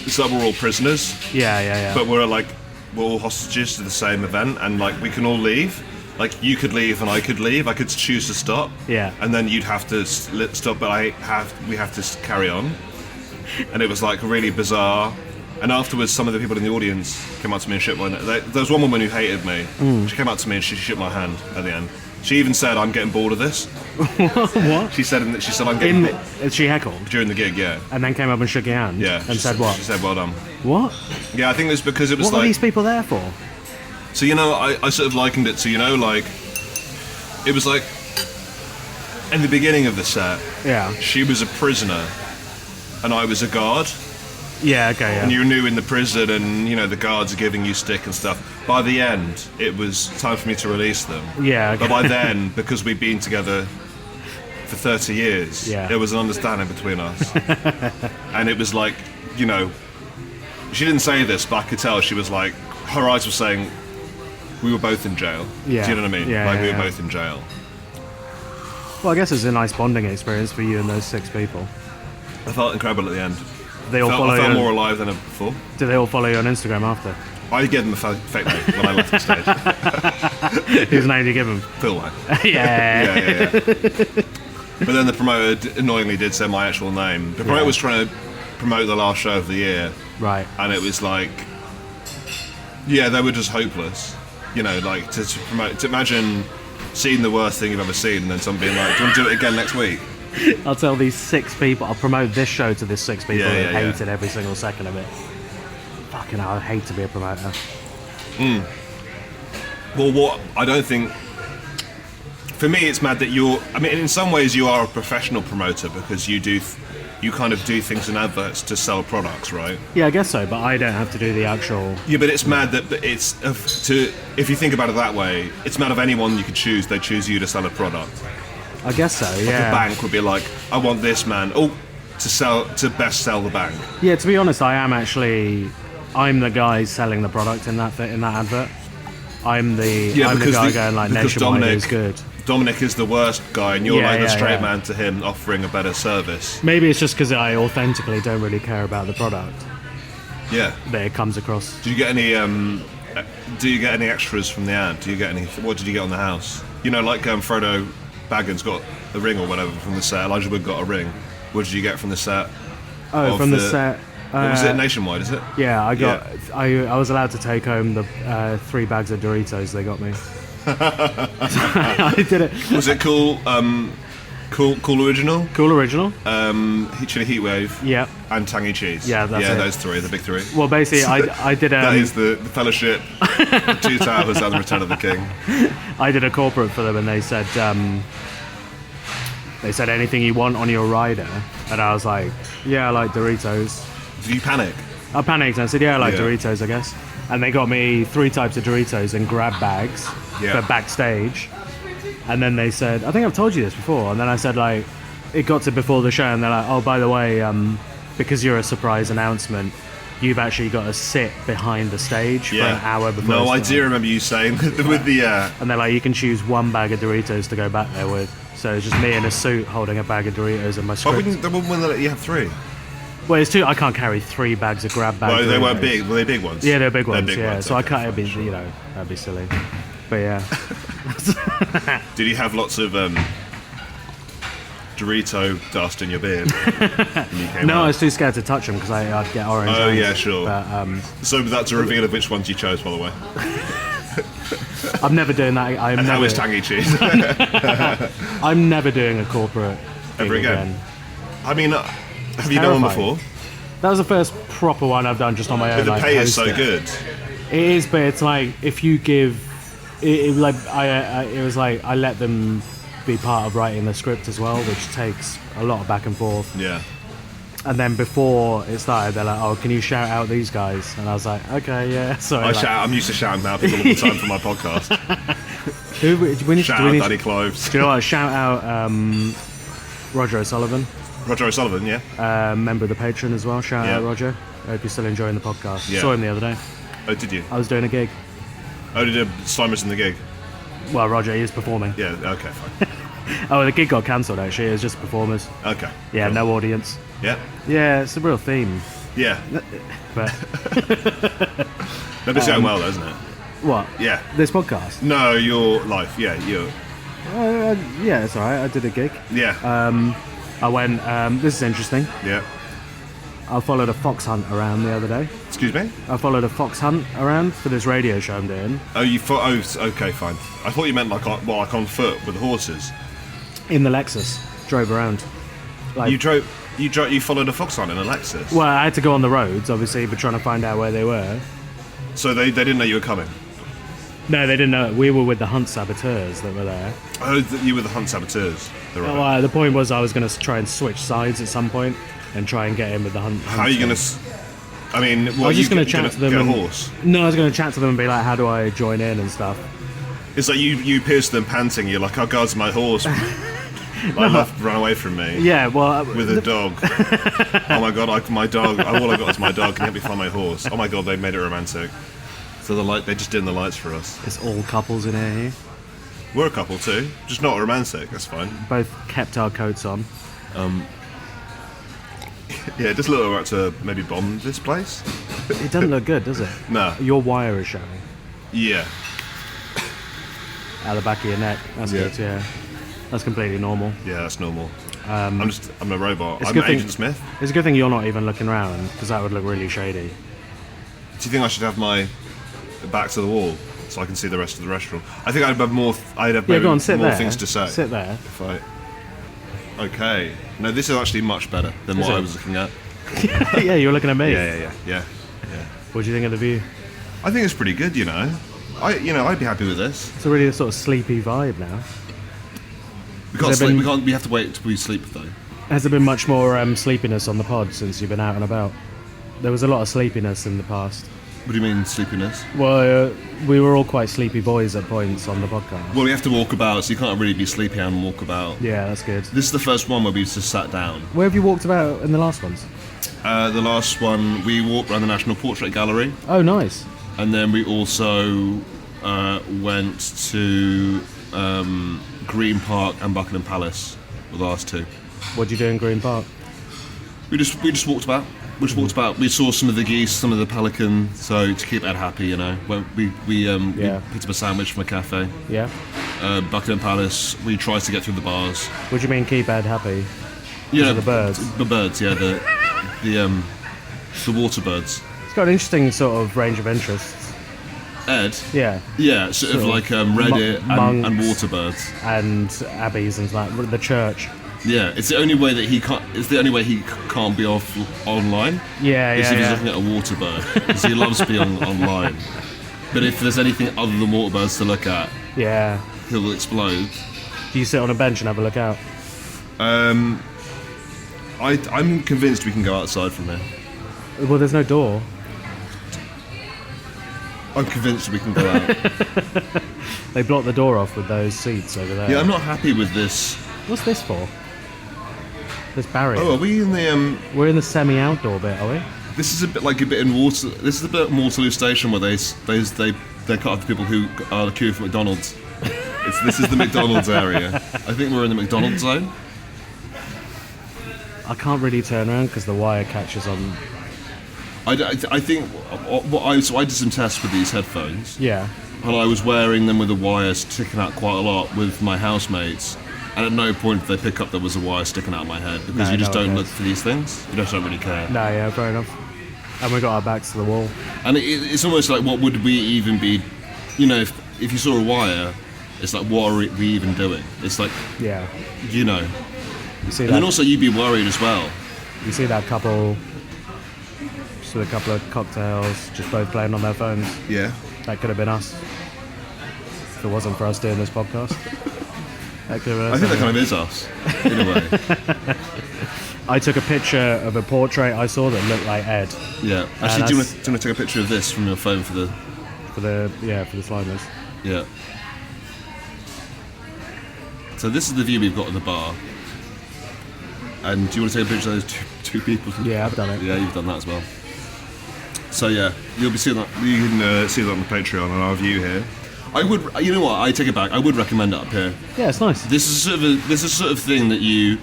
it's like we're all prisoners, Yeah. but we're all hostages to the same event, and like we can all leave. Like you could leave and I could leave. I could choose to stop. Yeah. And then you'd have to stop, but we have to carry on. And it was like really bizarre. And afterwards, some of the people in the audience came up to me and shook my hand. There was one woman who hated me. She came up to me and she shook my hand at the end. She even said, "I'm getting bored of this." What? She said, "I'm getting bored." She heckled During the gig, yeah. and then came up and shook your hand. Yeah. And said what? She said, "Well done." What? Yeah, I think it's because it was What were like. these people there for? So I sort of likened it to like it was like in the beginning of the set, Yeah. she was a prisoner and I was a guard, Yeah. Okay. Yeah. and you're new in the prison, and the guards are giving you stick and stuff. By the end, it was time for me to release them. Yeah. Okay. But by then, because we'd been together for 30 years, Yeah. there was an understanding between us, and it was like she didn't say this, but I could tell she was like her eyes were saying. We were both in jail. Yeah. Do you know what I mean? Yeah, like yeah, we were yeah. both in jail. Well, I guess it's a nice bonding experience for you and those 6 people. I felt incredible at the end. They all follow I felt you. more alive than ever before. Do they all follow you on Instagram after? I gave them a fake name when I left the stage. Whose name do you give them? Phil Lang. Yeah. Yeah. But then the promoter annoyingly did say my actual name. The promoter was trying to promote the last show of the year, Right. and it was like, yeah, they were just hopeless. Like to promote. To imagine seeing the worst thing you've ever seen, and then someone being like, "Do you want to do it again next week?" I'll tell these 6 people. I'll promote this show to these 6 people Yeah, who yeah, hated every single second of it. Fucking hell, I hate to be a promoter. Well, what I don't think for me, it's mad that you're. I mean, in some ways, you are a professional promoter because you kind of do things in adverts to sell products, right? Yeah, I guess so, but I don't have to do the actual. Yeah, but it's mad that it's if you think about it that way, it's mad of anyone you could choose. They choose you to sell a product. I guess so. Like Yeah. a bank would be like, I want this man. To best sell the bank. Yeah. To be honest, I'm the guy selling the product in that advert. I'm the guy going like because Nationwide is good. Dominic is the worst guy, and you're Yeah, like the yeah, straight yeah. man to him, offering a better service. Maybe it's just because I authentically don't really care about the product Yeah. that it comes across. Do you get any? Do you get any extras from the ad? Do you get any? What did you get on the house? You know, like Frodo Baggins got a ring or whatever from the set. Elijah Wood got a ring. What did you get from the set? Oh, of from the set. What was it? Nationwide, is it? Yeah, I got. I was allowed to take home the 3 bags of Doritos they got me. I did it. Was it cool? Cool original. Cool original. Chili heat wave. Yeah. And tangy cheese. Yeah, that's it. those three, the big three. Well, basically, I did. That is the Fellowship, the Two Towers, and the Return of the King. I did a corporate for them, and they said anything you want on your rider, and I was like, yeah, I like Doritos. Did you panic? I panicked and I said, yeah, I like Yeah. Doritos, I guess. And they got me 3 types of Doritos in grab bags Yeah. for backstage. And then they said, I think I've told you this before. And then I said, like, it got to before the show, and they're like, oh, by the way, because you're a surprise announcement, you've actually got to sit behind the stage for an hour before. No, it I starts." do remember you saying with the. And they're like, you can choose 1 bag of Doritos to go back there with. So it's just me in a suit holding a bag of Doritos and my Why script. wouldn't they wouldn't let you have 3? Well, it's 2. I can't carry 3 bags of grab bags. Well, they weren't big. Were they big ones? Yeah, they're big They're ones. big Yeah, ones, so I okay, can't. It'd be, fine. that'd be silly. But yeah, Did you have lots of Dorito dust in your beard? when you came no, out? I was too scared to touch them because I'd get orange. Oh, eyes. yeah, sure. But So that's a reveal of which ones you chose, by the way. I'm never doing that. And how is tangy cheese? I'm never doing a corporate thing Ever again? I mean, have you done one terrifying. before? That was the first proper one I've done just on my own. But the like, pay is so poster. good. It is, but it's like if you give, it like it was like I let them be part of writing the script as well, which takes a lot of back and forth. Yeah. And then before it started, they're like, "Oh, can you shout out these guys?" And I was like, "Okay, yeah." So I'm used to shouting out people all the time for my podcast. Shout out Daddy Cloves. Do you know what? Shout out Roger O'Sullivan, Roger O'Sullivan, yeah? member of the Patreon as well. Shout out Yeah. Roger. I hope you're still enjoying the podcast. Yeah. Saw him the other day. Oh, did you? I was doing a gig. Oh, did Simon's in the gig? Well, Roger, he is performing. Yeah, okay, fine. Oh, the gig got cancelled actually. It was just performers. Okay. Yeah, cool. no audience. Yeah? Yeah, it's a real theme. Yeah. But That bit's going well, though, isn't it? what? Yeah. This podcast? No, your life. Yeah, you. Yeah, it's alright. I did a gig. Yeah. I went. This is interesting. Yeah. I followed a fox hunt around the other day. Excuse me? I followed a fox hunt around for this radio show I'm doing Oh, you thought. Oh, okay, fine. I thought you meant like on foot with the horses. in the Lexus. Drove around. Like, You followed a fox hunt in a Lexus. well, I had to go on the roads, obviously, but trying to find out where they were. So they didn't know you were coming. No, they didn't know. We were with the hunt saboteurs that were there. Oh, you were the hunt saboteurs. They're right. Well, the point was I was going to try and switch sides at some point and try and get in with the hunt. How are you going to? I mean, I was just going to chat to them. Get a and- horse. No, I was going to chat to them and be like, "How do I join in and stuff?" It's like you pierce them panting. You're like, "Oh God, my horse!" Run away from me. Yeah, well, With a dog. Oh my God, my dog. All I got is my dog. Can you help me find my horse? Oh my God, they made it romantic. So they just dim the lights for us. it's all couples in here. We're a couple too, just not romantic. That's fine. Both kept our coats on. Yeah, just a little about to maybe bomb this place. It doesn't look good, does it? No. Your wire is showing Yeah. out the back of your neck. That's Yeah. good. Yeah, that's completely normal. Yeah, that's normal. I'm a robot. It's a I'm good thing- Agent Smith. It's a good thing you're not even looking around because that would look really shady. Do you think I should have my back to the wall so I can see the rest of the restaurant? I think I'd have more. I'd have Yeah, maybe go on, sit more there. things to say. Sit there. If I. Okay. No, this is actually much better than Is what it? I was looking at. Yeah, you're looking at me. Yeah. What do you think of the view? I think it's pretty good. I'd be happy with this. It's a really sort of sleepy vibe now. We can't Has there sleep. been- We can't. We have to wait till we sleep though. Has there been much more sleepiness on the pod since you've been out and about? There was a lot of sleepiness in the past. What do you mean sleepiness? Well, we were all quite sleepy boys at points on the podcast. Well, we have to walk about, so you can't really be sleepy and walk about. Yeah, that's good. This is the first one where we just sat down. Where have you walked about in the last ones? The last one, we walked around the National Portrait Gallery, Oh, nice. and then we also went to Green Park and Buckingham Palace. The last two. What did you do in Green Park? We just walked about. We just walked about. We saw some of the geese, some of the pelican. So to keep Ed happy, you know, we picked up a sandwich from a cafe. Yeah. Buckingham Palace. We tried to get through the bars. What do you mean keep Ed happy? Yeah, the birds? The birds. Yeah, the water birds. It's got an interesting sort of range of interests. Ed. Yeah. Yeah, sort of like Reddit and monks. water birds. And abbeys and like the church. Yeah, it's the only way that he can't. It's the only way he can't be off online. Yeah, Is yeah, if he's yeah. looking at a water bird, because he loves being online. But if there's anything other than water birds to look at, Yeah. he'll explode. Do you sit on a bench and have a look out? I'm convinced we can go outside from here. Well, there's no door. I'm convinced we can go out. They blocked the door off with those seats over there. Yeah, I'm not happy with this. What's this for? This barrier. Oh, are we in the We're in the semi-outdoor bit, are we? This is a bit in Water. This is a bit Waterloo Station where they cut off the people who are queuing for McDonald's. This is the McDonald's area. I think we're in the McDonald's zone. I can't really turn around because the wire catches on. I think so I did some tests with these headphones, Yeah. and I was wearing them with the wires sticking out quite a lot with my housemates. And at no point did they pick up there was a wire sticking out of my head, because No, you just no, don't okay. look for these things. You just don't really care. No, yeah, fair enough. And we got our backs to the wall. And it's almost like, what would we even be, you know, if you saw a wire, it's like, what are we even doing? It's like, Yeah. you know. You see And then that? also you'd be worried as well. You see that couple? Just with a couple of cocktails, just both playing on their phones. Yeah. That could have been us. If it wasn't for us doing this podcast. That could have been I us. think that kind of is us, in a way. I took a picture of a portrait I saw that looked like Ed Yeah. Actually, do you that's- want to take a picture of this from your phone for the... for the sliders. Yeah. So this is the view we've got of the bar. And do you want to take a picture of those two people? Yeah, I've done it. Yeah, you've done that as well. So yeah, you'll be seeing that. You can see that on the Patreon on our view here. I would, you know what? I take it back. I would recommend it up here. Yeah, it's nice. This is the sort of thing that you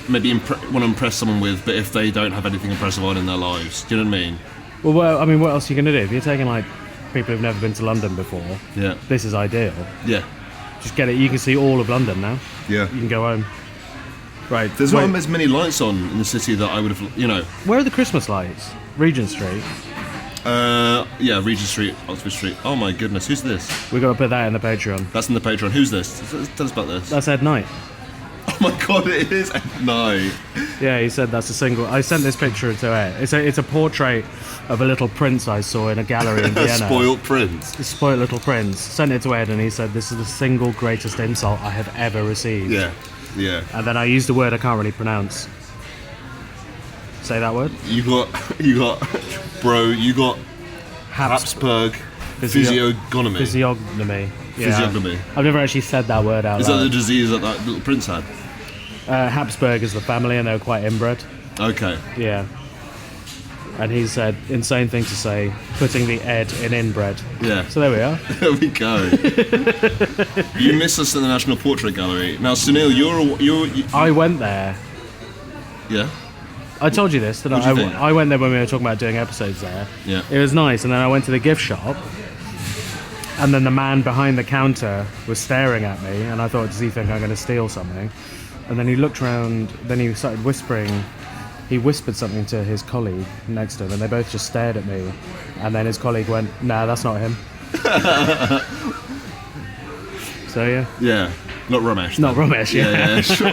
maybe want to impress someone with, but if they don't have anything impressive on in their lives, do you know what I mean? Well, I mean, what else are you going to do? If you're taking like people who've never been to London before, Yeah. this is ideal. Yeah. Just get it. You can see all of London now. Yeah. You can go home. Right. There's wait, not as many lights on in the city that I would have, you know. Where are the Christmas lights? Regent Street. Yeah, Regent Street, Oxford Street. Oh my goodness, who's this? We've got to put that in the Patreon. That's in the Patreon. Who's this? Tell us about this. That's Ed Knight. Oh my god, it is. No. Yeah, he said that's a single. I sent this picture to Ed. It's a portrait of a little prince I saw in a gallery in Vienna. Spoiled prince. The spoiled little prince. Sent it to Ed and he said this is the single greatest insult I have ever received. Yeah. Yeah. And then I used a word I can't really pronounce. Say that word. You got, bro, you got Habsburg physiognomy. Physiognomy. Yeah. Physiognomy. I've never actually said that word out Is that loud. the disease that little prince had? Habsburg is the family and they were quite inbred. Okay. Yeah. And he said, insane thing to say, putting the Ed in inbred. Yeah. So there we are. There we go. You missed us in the National Portrait Gallery. Now, Sunil, you I went there. yeah. I told you this, didn't What'd you I? think? I went there when we were talking about doing episodes there. Yeah. It was nice, and then I went to the gift shop, and then the man behind the counter was staring at me, and I thought, does he think I'm going to steal something? And then he looked around, then he started whispering. He whispered something to his colleague next to him, and they both just stared at me. And then his colleague went, "Nah, that's not him." So yeah, Yeah. Not Ramesh. not Ramesh. Yeah. Yeah, sure.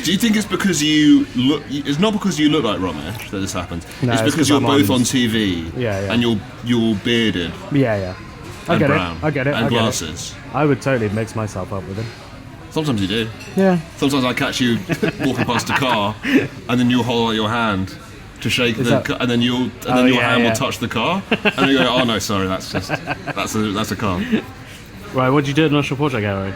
Do you think it's because you look? It's not because you look like Ramesh that this happens. No, it's it's because 'cause you're I'm both on- on TV. Yeah. And you're bearded Yeah. I and get brown it. I get it. and I get glasses. it. I would totally mix myself up with him. Sometimes you do. Yeah. Sometimes I catch you walking past a car, and then you'll hold out your hand to shake and then your hand will touch the car, and then you go, "Oh no, sorry, that's a car." Right, what did you do at the National Portrait Gallery?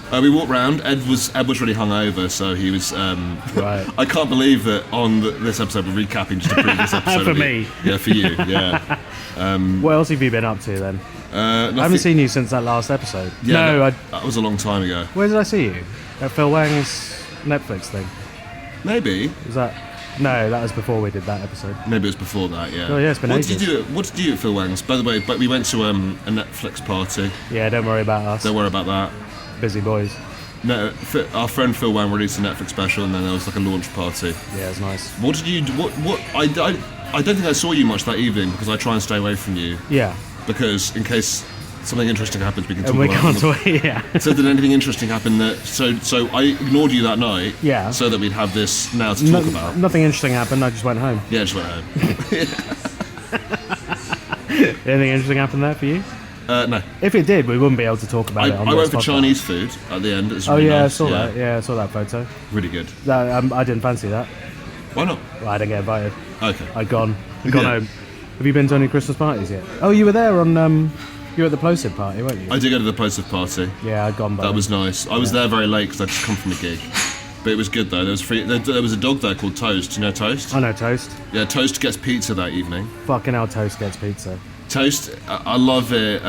We walked round. Ed was really hungover, so he was. Right. I can't believe that on this episode we're recapping just a previous episode. For me. Yeah, for you. Yeah. What else have you been up to then? I haven't seen you since that last episode. Yeah, that was a long time ago. Where did I see you? At Phil Wang's Netflix thing. Maybe. Was that? No, that was before we did that episode. Maybe it was before that. Yeah. Oh yeah, it's been ages. What did you do at Phil Wang's? By the way, but we went to a Netflix party. Yeah, don't worry about us. Don't worry about that. Busy boys. No, our friend Phil Wang released a Netflix special, and then there was like a launch party. Yeah, it was nice. What did you do? What? I don't think I saw you much that evening because I try and stay away from you. Yeah. Because in case something interesting happens, we can talk And we about can't it. talk. Yeah. So did anything interesting happen that? So I ignored you that night. Yeah. So that we'd have this now to talk about. Nothing interesting happened. I just went home. Yeah, just went home. Anything interesting happened there for you? No. If it did, we wouldn't be able to talk about it on I this went for podcast. Chinese food at the end. It was Oh really yeah, nice. I saw that. Yeah, I saw that photo. Really good. I didn't fancy that. Why not? Well, I didn't get invited. Okay. I'd gone Yeah. home. Have you been to any Christmas parties yet? Oh, you were there on you were at the Plosive party, weren't you? I did go to the Plosive party. Yeah, I'd gone by That then. was nice. I was there very late because I'd just come from a gig. But it was good though. There was free. There was a dog there called Toast. Do you know Toast? I know Toast. Yeah, Toast gets pizza that evening. Fucking hell, Toast gets pizza. Toast, I love it.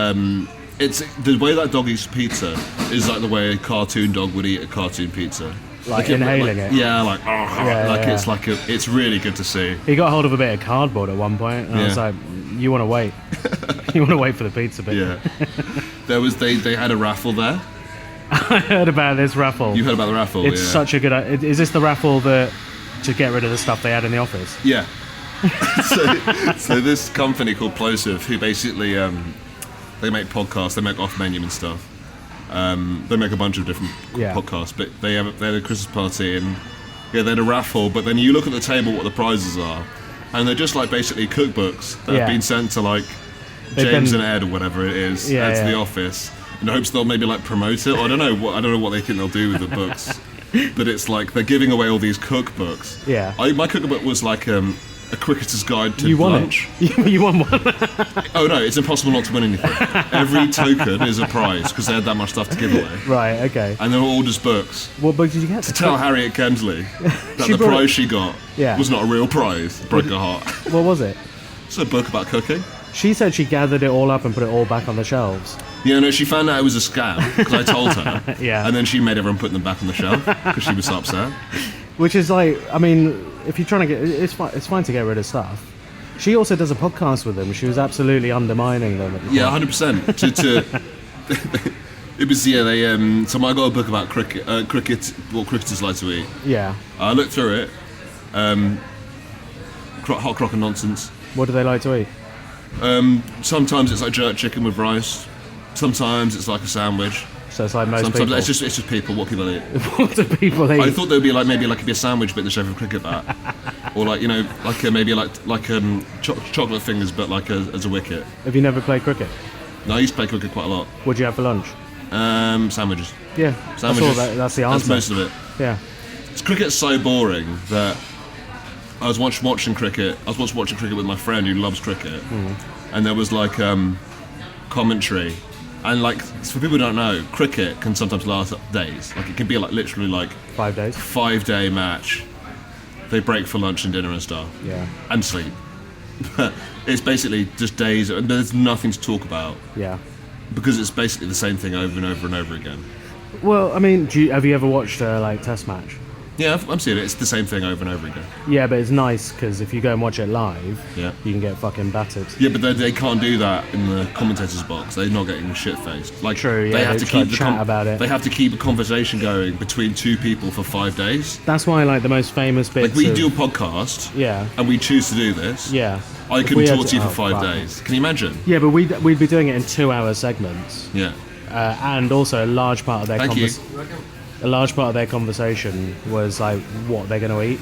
It's the way that dog eats pizza is like the way a cartoon dog would eat a cartoon pizza. Like inhaling it. Yeah, like yeah. it's really good to see. He got hold of a bit of cardboard at one point, and I was Yeah. like, "You want to wait? You want to wait for the pizza bit?" Yeah, they had a raffle there. I heard about this raffle. You heard about the raffle? It's yeah. such a good. Is this the raffle that to get rid of the stuff they had in the office? Yeah. so this company called Plosive, who basically they make podcasts, they make off menu and stuff. They make a bunch of different podcasts, but they had a Christmas party and they had a raffle. But then you look at the table, what the prizes are, and they're just like basically cookbooks that have been sent to like James and Ed or whatever it is to the office in hopes they'll maybe like promote it. Or I don't know what they think they'll do with the books. But it's like they're giving away all these cookbooks. Yeah. My cookbook was like a cricketer's guide to lunch. You won one. Oh no, it's impossible not to win anything. Every token is a prize because they had that much stuff to give away. Right, okay. And they were all just books. What book did you get? To tell Harriet Kendley that the prize she got was not a real prize. Broke her heart. What was it? It's a book about cooking. She said she gathered it all up and put it all back on the shelves. Yeah, no, she found out it was a scam because I told her. Yeah. And then she made everyone put them back on the shelf because she was so upset. Which is like, I mean, if you're trying to get, it's fine to get rid of stuff. She also does a podcast with them. She was absolutely undermining them. At the Yeah, 100%. It was they. So I got a book about cricket, what cricketers like to eat. Yeah. I looked through it. Hot crock and nonsense. What do they like to eat? Sometimes it's like jerk chicken with rice. Sometimes it's like a sandwich. So it's like most Sometimes people. it's just people. What people eat. What do people eat? I thought there'd be like maybe like it'd be a sandwich bit in the shape of a cricket bat, or like maybe chocolate fingers, but like as a wicket. Have you never played cricket? No, I used to play cricket quite a lot. What do you have for lunch? Sandwiches. Yeah, Sandwiches. That's the answer. That's most of it. Yeah. Cricket's so boring that I was watching cricket. I was watching cricket with my friend who loves cricket, and there was like commentary. And like, for people who don't know, cricket can sometimes last days. Like it can be like literally like 5 days. 5-day match. They break for lunch and dinner and stuff. Yeah. And sleep. But it's basically just days, and there's nothing to talk about Yeah. because it's basically the same thing over and over and over again. Well, I mean, have you ever watched a test match? Yeah, I'm seeing it. It's the same thing over and over again. Yeah, but it's nice because if you go and watch it live, Yeah. you can get fucking battered. Yeah, but they can't do that in the commentators' box. They're not getting shit-faced. Like, True, yeah, they have they to just, like, keep chat about it. They have to keep a conversation going between two people for 5 days. That's why, like, the most famous bits. Like we do a podcast, Yeah. and we choose to do this. Yeah. I If couldn't we had talk to you for oh, 5 fuck. days. Can you imagine? Yeah, but we'd be doing it in 2-hour segments, Yeah. and also a large part of their Thank you. a large part of their conversation was like what they're going to eat: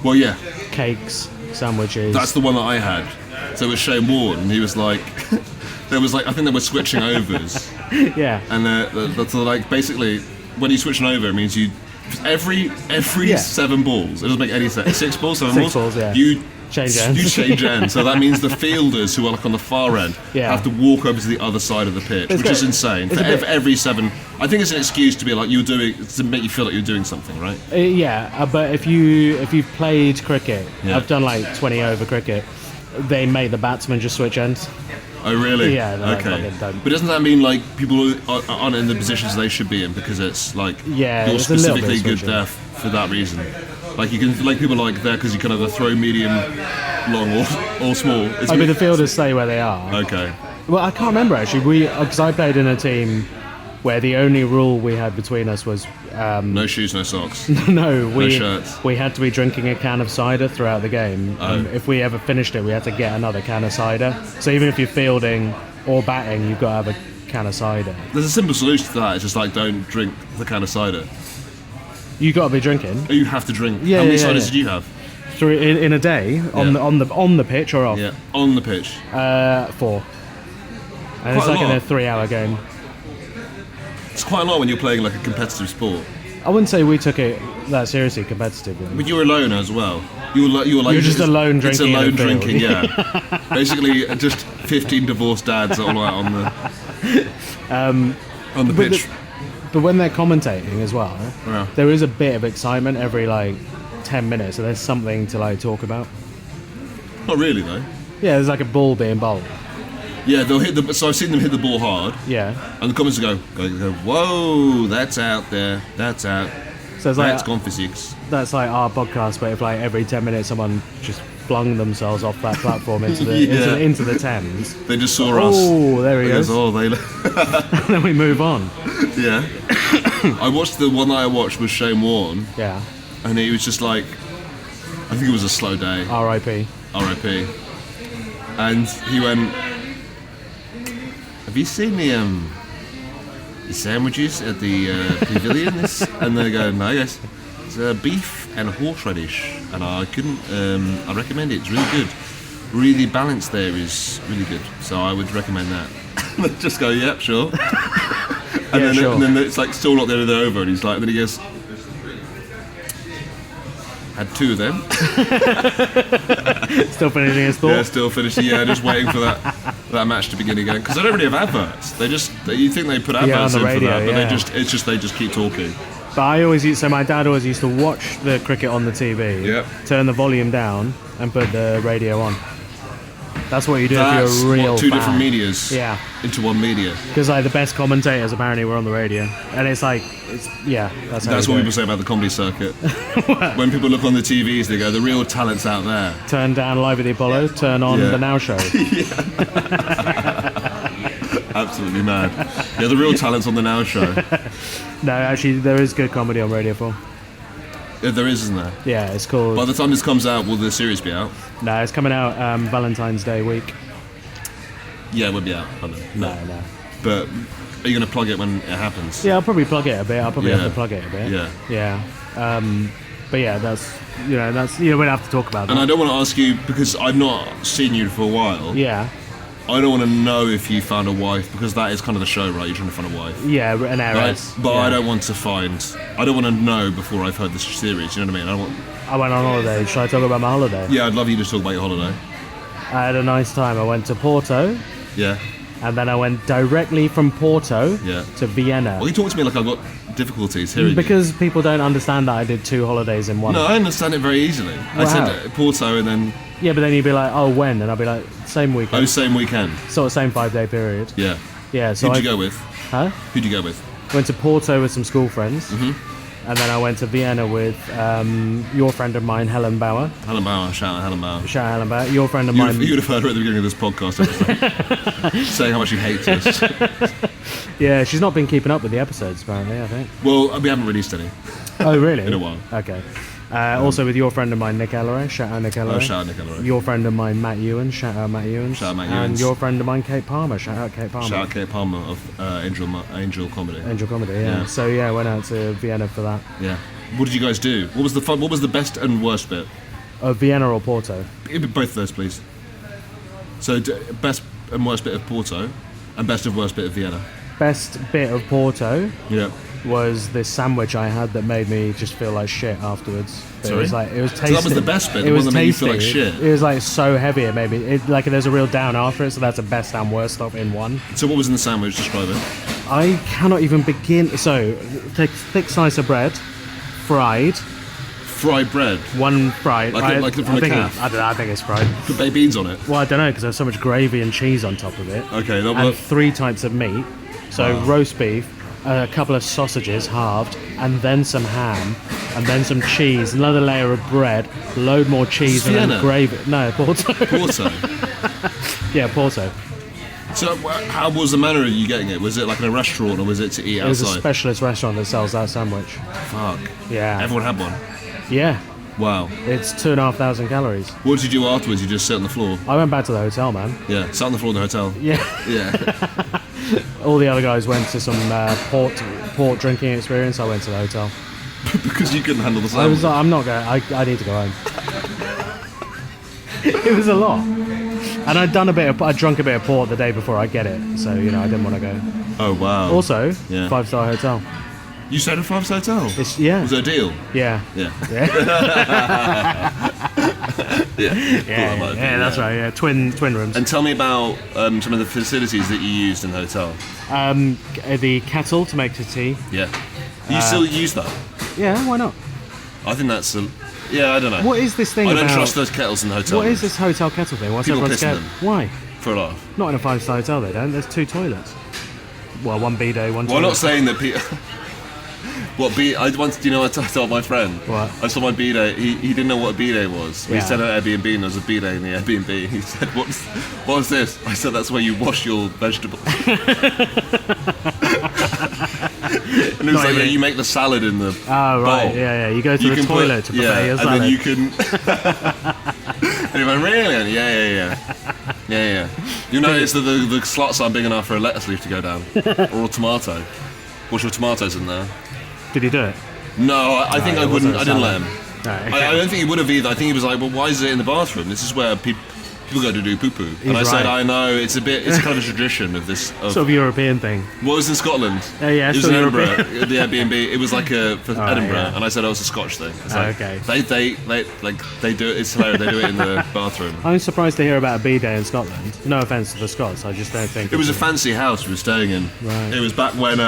Well, yeah. cakes, sandwiches. That's the one that I had. So it was Shane Warne, and he was like, I think they were switching overs, yeah. and so like basically when you're switching over, it means you every Yeah. 7 balls. It doesn't make any sense. 6 balls, 7 6 balls. balls, yeah. You Change ends. You change ends. So that means the fielders who are like on the far end Yeah. have to walk over to the other side of the pitch, It's which is great. insane. It's For a bit- every 7, I think it's an excuse to be like you're doing to make you feel like you're doing something, right? But if you've played cricket, Yeah. I've done like 20 over cricket. They make the batsman just switch ends. Oh, really? Yeah, no, Okay. fucking don't. But doesn't that mean like people aren't in the positions they should be in because it's like Yeah, you're it's a little bit specifically good switching. there for that reason? Like you can like people like there because you can either throw medium, long, or small. It's I mean, the fielders stay where they are. okay. Well, I can't remember actually. Because I played in a team where the only rule we had between us was No shoes, no socks. no shirts. we had to be drinking a can of cider throughout the game. Oh. If we ever finished it, we had to get another can of cider. So even if you're fielding or batting, you've got to have a can of cider. There's a simple solution to that. It's just like don't drink the can of cider. You got to be drinking You have to drink. Yeah, How many yeah, ciders yeah. did you have? through in a day on Yeah. on the pitch or off. Yeah, on the pitch. 4. And it's Quite a like in a lot. 3-hour game. It's quite a lot when you're playing like a competitive sport. I wouldn't say we took it that seriously competitively. But you were alone as well. You were like You're just alone It's drinking in alone a field. drinking, yeah. Basically, just 15 divorced dads all out on the But pitch. But when they're commentating as well, Yeah. there is a bit of excitement every like 10 minutes, so there's something to like talk about. Not really though. Yeah, there's like a ball being bowled. Yeah, they'll hit the. So I've seen them hit the ball hard, Yeah. and the comments go, "Whoa, that's out there. That's out. So it's That's like gone for 6." that's like our podcast, but if like every 10 minutes someone just flung themselves off that platform into the Yeah. into the Thames. They just saw us. Oh, there he They goes. goes, oh, they. And then we move on. Yeah. I watched the one that I watched was Shane Warne, Yeah. and he was just like, I think it was a slow day. R.I.P. R.I.P. And he went, "Have you seen the sandwiches at the pavilion?" And they go, "No, yes, it's beef and horseradish, and I couldn't. I recommend it. It's really good. Really balanced there is really good. So I would recommend that." And they just go, "Yep, sure." And, Yeah, then, sure. and then it's like still not there, they're over, and he's like, then he goes, "Had 2 of them." Still finishing his thought. Yeah, still finishing. Yeah, just waiting for that match to begin again because they don't really have adverts. You think they put adverts on the in radio, for that, but yeah. they just keep talking. But my dad always used to watch the cricket on the TV, Yep. turn the volume down, and put the radio on. That's what you do That's if you're a real what, 2 fan. different medias. Yeah. Into one media. Because like the best commentators apparently were on the radio, and it's like that's how That's you what do people it. say about the comedy circuit. When people look on the TVs, they go, "The real talent's out there." Turn down Live at the Apollo, turn on Yeah. the Now Show. Absolutely mad. Yeah, the real talent's on the Now Show. No, actually there is good comedy on Radio 4. Yeah, there is, isn't there? Yeah, it's called. By the time this comes out, will the series be out? No, it's coming out Valentine's Day week. Yeah, it will be out. I don't know. No. But are you going to plug it when it happens? Yeah, I'll probably plug it a bit. I'll probably Yeah. have to plug it a bit. Yeah. Yeah. But yeah, that's we don't have to talk about that. And I don't want to ask you because I've not seen you for a while. Yeah. I don't want to know if you found a wife because that is kind of the show, right? You're trying to find a wife, Yeah, an right? heiress. But yeah. I don't want to know before I've heard this series. You know what I mean? I went on holiday. Should I talk about my holiday? Yeah, I'd love you to talk about your holiday. I had a nice time. I went to Porto, Yeah, and then I went directly from Porto Yeah. to Vienna. Well, you talk to me like I've got difficulties hearing you. Because people don't understand that I did 2 holidays in one. No, I understand it very easily. I Wow. said Porto and then Yeah, but then you'd be like, oh, when? And I'd be like, same weekend. same weekend. Sort of same 5-day period. Yeah. Yeah, so Who'd I you go with? Huh? Who'd you go with? Went to Porto with some school friends. Mm-hmm. And then I went to Vienna with your friend of mine, Helen Bauer. Helen Bauer. Shout out Helen Bauer. Shout out Helen Bauer. Your friend of mine. You'd have heard her at the beginning of this podcast episode, saying how much she hates us. Yeah, she's not been keeping up with the episodes, apparently, I think. Well, we haven't released any. Oh, really? In a while. Okay. Also with your friend of mine, Nick Elleray. Shout out Nick Elleray. Oh, shout out Nick Elleray. Your friend of mine, Matt Ewan. Shout out Matt Ewan. Shout out Matt And Ewans. your friend of mine, Kate Palmer. Shout out Kate Palmer. Shout out Kate Palmer of Angel Comedy. Angel Comedy, yeah. Yeah. So yeah, I went out to Vienna for that. Yeah. What did you guys do? What was the fun? What was the best and worst bit? Vienna or Porto? Both of those, please. So, best and worst bit of Porto, and best and worst bit of Vienna. Best bit of Porto. Yeah. was this sandwich I had that made me just feel like shit afterwards. But Sorry? It was like it was tasty. So that was the best bit, the It was one that made you feel like tasty. shit. It was like so heavy it made me. Like there's a real down after it, so that's the best and worst stuff in one. So what was in the sandwich? Describe it. I cannot even begin. So take a thick slice of bread, fried, Fried bread. one fried. Like from a think calf? I don't know. I think it's fried. Put baked beans on it. Well, I don't know because there's so much gravy and cheese on top of it. Okay, that And worked. 3 types of meat. So Wow. roast beef, a couple of sausages halved, and then some ham, and then some cheese, another layer of bread, load more cheese, and Sienna? then gravy. No, Porto. Porto. Yeah, Porto. So how was the manner of you getting it? Was it like in a restaurant or was it to eat It was a outside? specialist restaurant that sells that sandwich. Fuck. Yeah. Everyone had one. Yeah. Wow. It's 2,500 calories. What did you do afterwards? You just sit on the floor? I went back to the hotel, man. Yeah, sat on the floor in the hotel. Yeah. Yeah. All the other guys went to some port drinking experience. I went to the hotel. Because you couldn't handle the I was sandwich. like, I'm not going. I need to go home. It was a lot, and I'd drunk a bit of port the day before I get it, so I didn't want to go. Oh wow. Also, Yeah. 5-star hotel. You stayed at a 5-star hotel? It's yeah, Was it a deal? yeah, Yeah. yeah, Yeah. that's right. Yeah, twin rooms. And tell me about some of the facilities that you used in the hotel. The kettle to make the tea. Yeah. You still use that? Yeah, why not? I think that's yeah, I don't know. What is this thing I don't about? trust those kettles in the hotel. What is this hotel kettle thing? What's People everyone piss in scared? them. Why? For a laugh. Not in a 5-star hotel, they don't. There's 2 toilets. Well, one bidet, one Well, I'm toilet. not saying that people. What I once, do you know what I told my friend? What? I saw my bidet. He didn't know what a bidet was. We Yeah. said at Airbnb and there was a bidet in the Airbnb. He said, "What's this?" I said, "That's where you wash your vegetables." And it was like, even- you make the salad in the Oh, right. bowl. Yeah. You go to the can toilet to prepare your and salad. then you can. And he went, really? Yeah. You notice that the slots aren't big enough for a lettuce leaf to go down, or a tomato. Wash your tomatoes in there. Did he do it? No, I think it I wouldn't. wasn't a I didn't let salad. him. Right, I don't think he would have either. I think he was like, well, why is it in the bathroom? This is where people go to do poo-poo. And I He's said, right. I know, it's kind of a tradition of this. Of, Sort of European thing. what was in Scotland? Yeah, It was still in Edinburgh, European. the Airbnb. It was like for Edinburgh. yeah. And I said, oh, it's a Scotch thing. It's like, Okay. They do it, it's hilarious, they do it in the bathroom. I'm surprised to hear about a bidet in Scotland. No offence to the Scots, I just don't think It was a it's fancy house we were staying in. Right. It was back when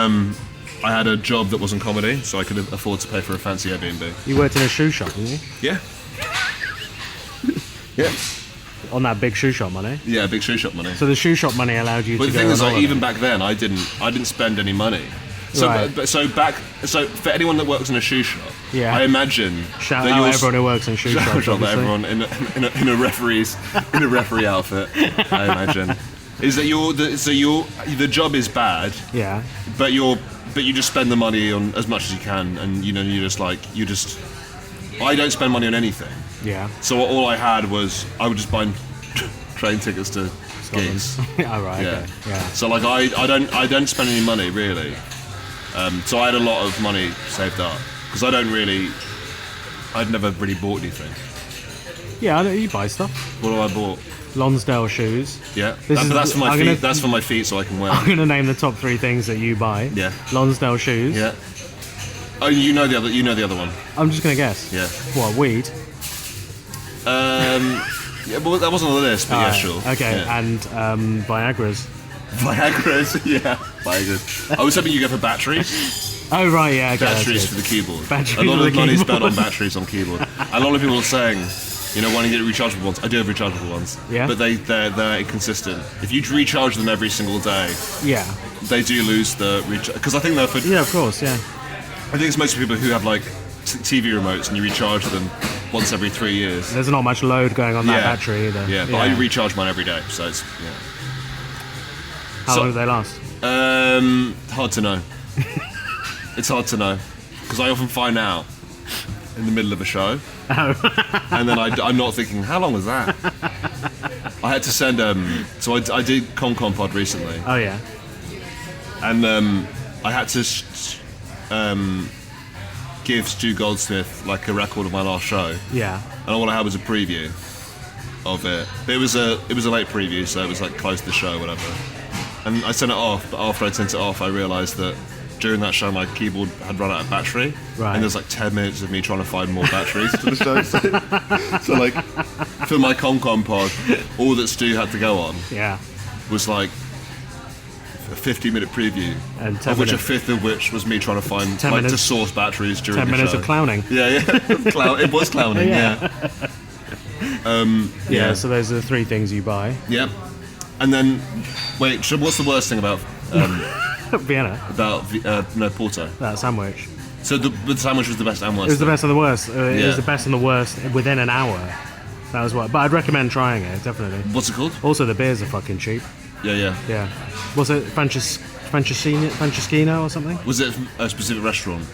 I had a job that wasn't comedy, so I could afford to pay for a fancy Airbnb. You worked in a shoe shop, didn't you? Yeah. Yeah. On that big shoe shop money. Yeah, big shoe shop money. So the shoe shop money allowed you But to the go thing on is, like, holiday. even back then, I didn't spend any money. So, Right. so for anyone that works in a shoe shop, Yeah. I imagine Shout that out you're everyone who works in shoe shout shops, out obviously. everyone in a referee outfit. I imagine is that the job is bad, Yeah. but you just spend the money on as much as you can, and you I don't spend money on anything. Yeah. So all I had was I would just buy train tickets to gigs. Oh, right, Yeah. okay. Yeah. So like I don't spend any money really. So I had a lot of money saved up because I'd never really bought anything. Yeah, I know you buy stuff. What have I bought? Lonsdale shoes. Yeah, This but is- that's for my I'm feet. gonna- That's for my feet, so I can wear. I'm going to name the top 3 things that you buy. Yeah. Lonsdale shoes. Yeah. Oh, you know the other one. I'm just going to guess. Yeah. What, weed? Yeah, but that wasn't on the list. But yeah, Alright, sure. Okay, Yeah. and Viagra's. Viagra's. Yeah. Viagra's. I was hoping you go for batteries. Oh, right, yeah, okay. that's Batteries good. for the keyboard. Batteries a lot for of the money keyboard. spent on batteries on keyboard. A lot of people are saying, why don't you get rechargeable ones? I do have rechargeable ones. Yeah? But they're inconsistent. If you recharge them every single day, Yeah. they do lose the recharge. Because I think they're for. Yeah, of course, yeah. I think it's mostly people who have like TV remotes and you recharge them once every 3 years. There's not much load going on that battery either. Yeah, but I recharge mine every day, so it's How so- long do they last? hard to know. It's hard to know because I often find out in the middle of a show, and then I'm not thinking how long was that. I had to send so I did ConCon Pod recently, Oh, yeah. and I had to give Stu Goldsmith like a record of my last show. Yeah. And all I had was a preview of it. But it was a late preview, so it was like close to the show, whatever. And I sent it off, but after I sent it off, I realised that during that show my keyboard had run out of battery, Right. and there's like 10 minutes of me trying to find more batteries to the show. So like for my ComCom pod, all that Stu had to go on Yeah. was like a 50-minute preview, And 10 of which minutes. a fifth of which was me trying to find 10 like to minutes. source batteries during 10 the minutes show. of clowning. Yeah. It was clowning. Yeah. Yeah. So those are the 3 things you buy. Yeah. And then, wait. So what's the worst thing about Vienna, Porto? that sandwich. So the sandwich was the best and worst. It was the best and the worst. It Yeah. was the best and the worst within an hour. That was what. But I'd recommend trying it, definitely. What's it called? Also, the beers are fucking cheap. Yeah. Yeah. Was it Franceschino or something? Was it a specific restaurant?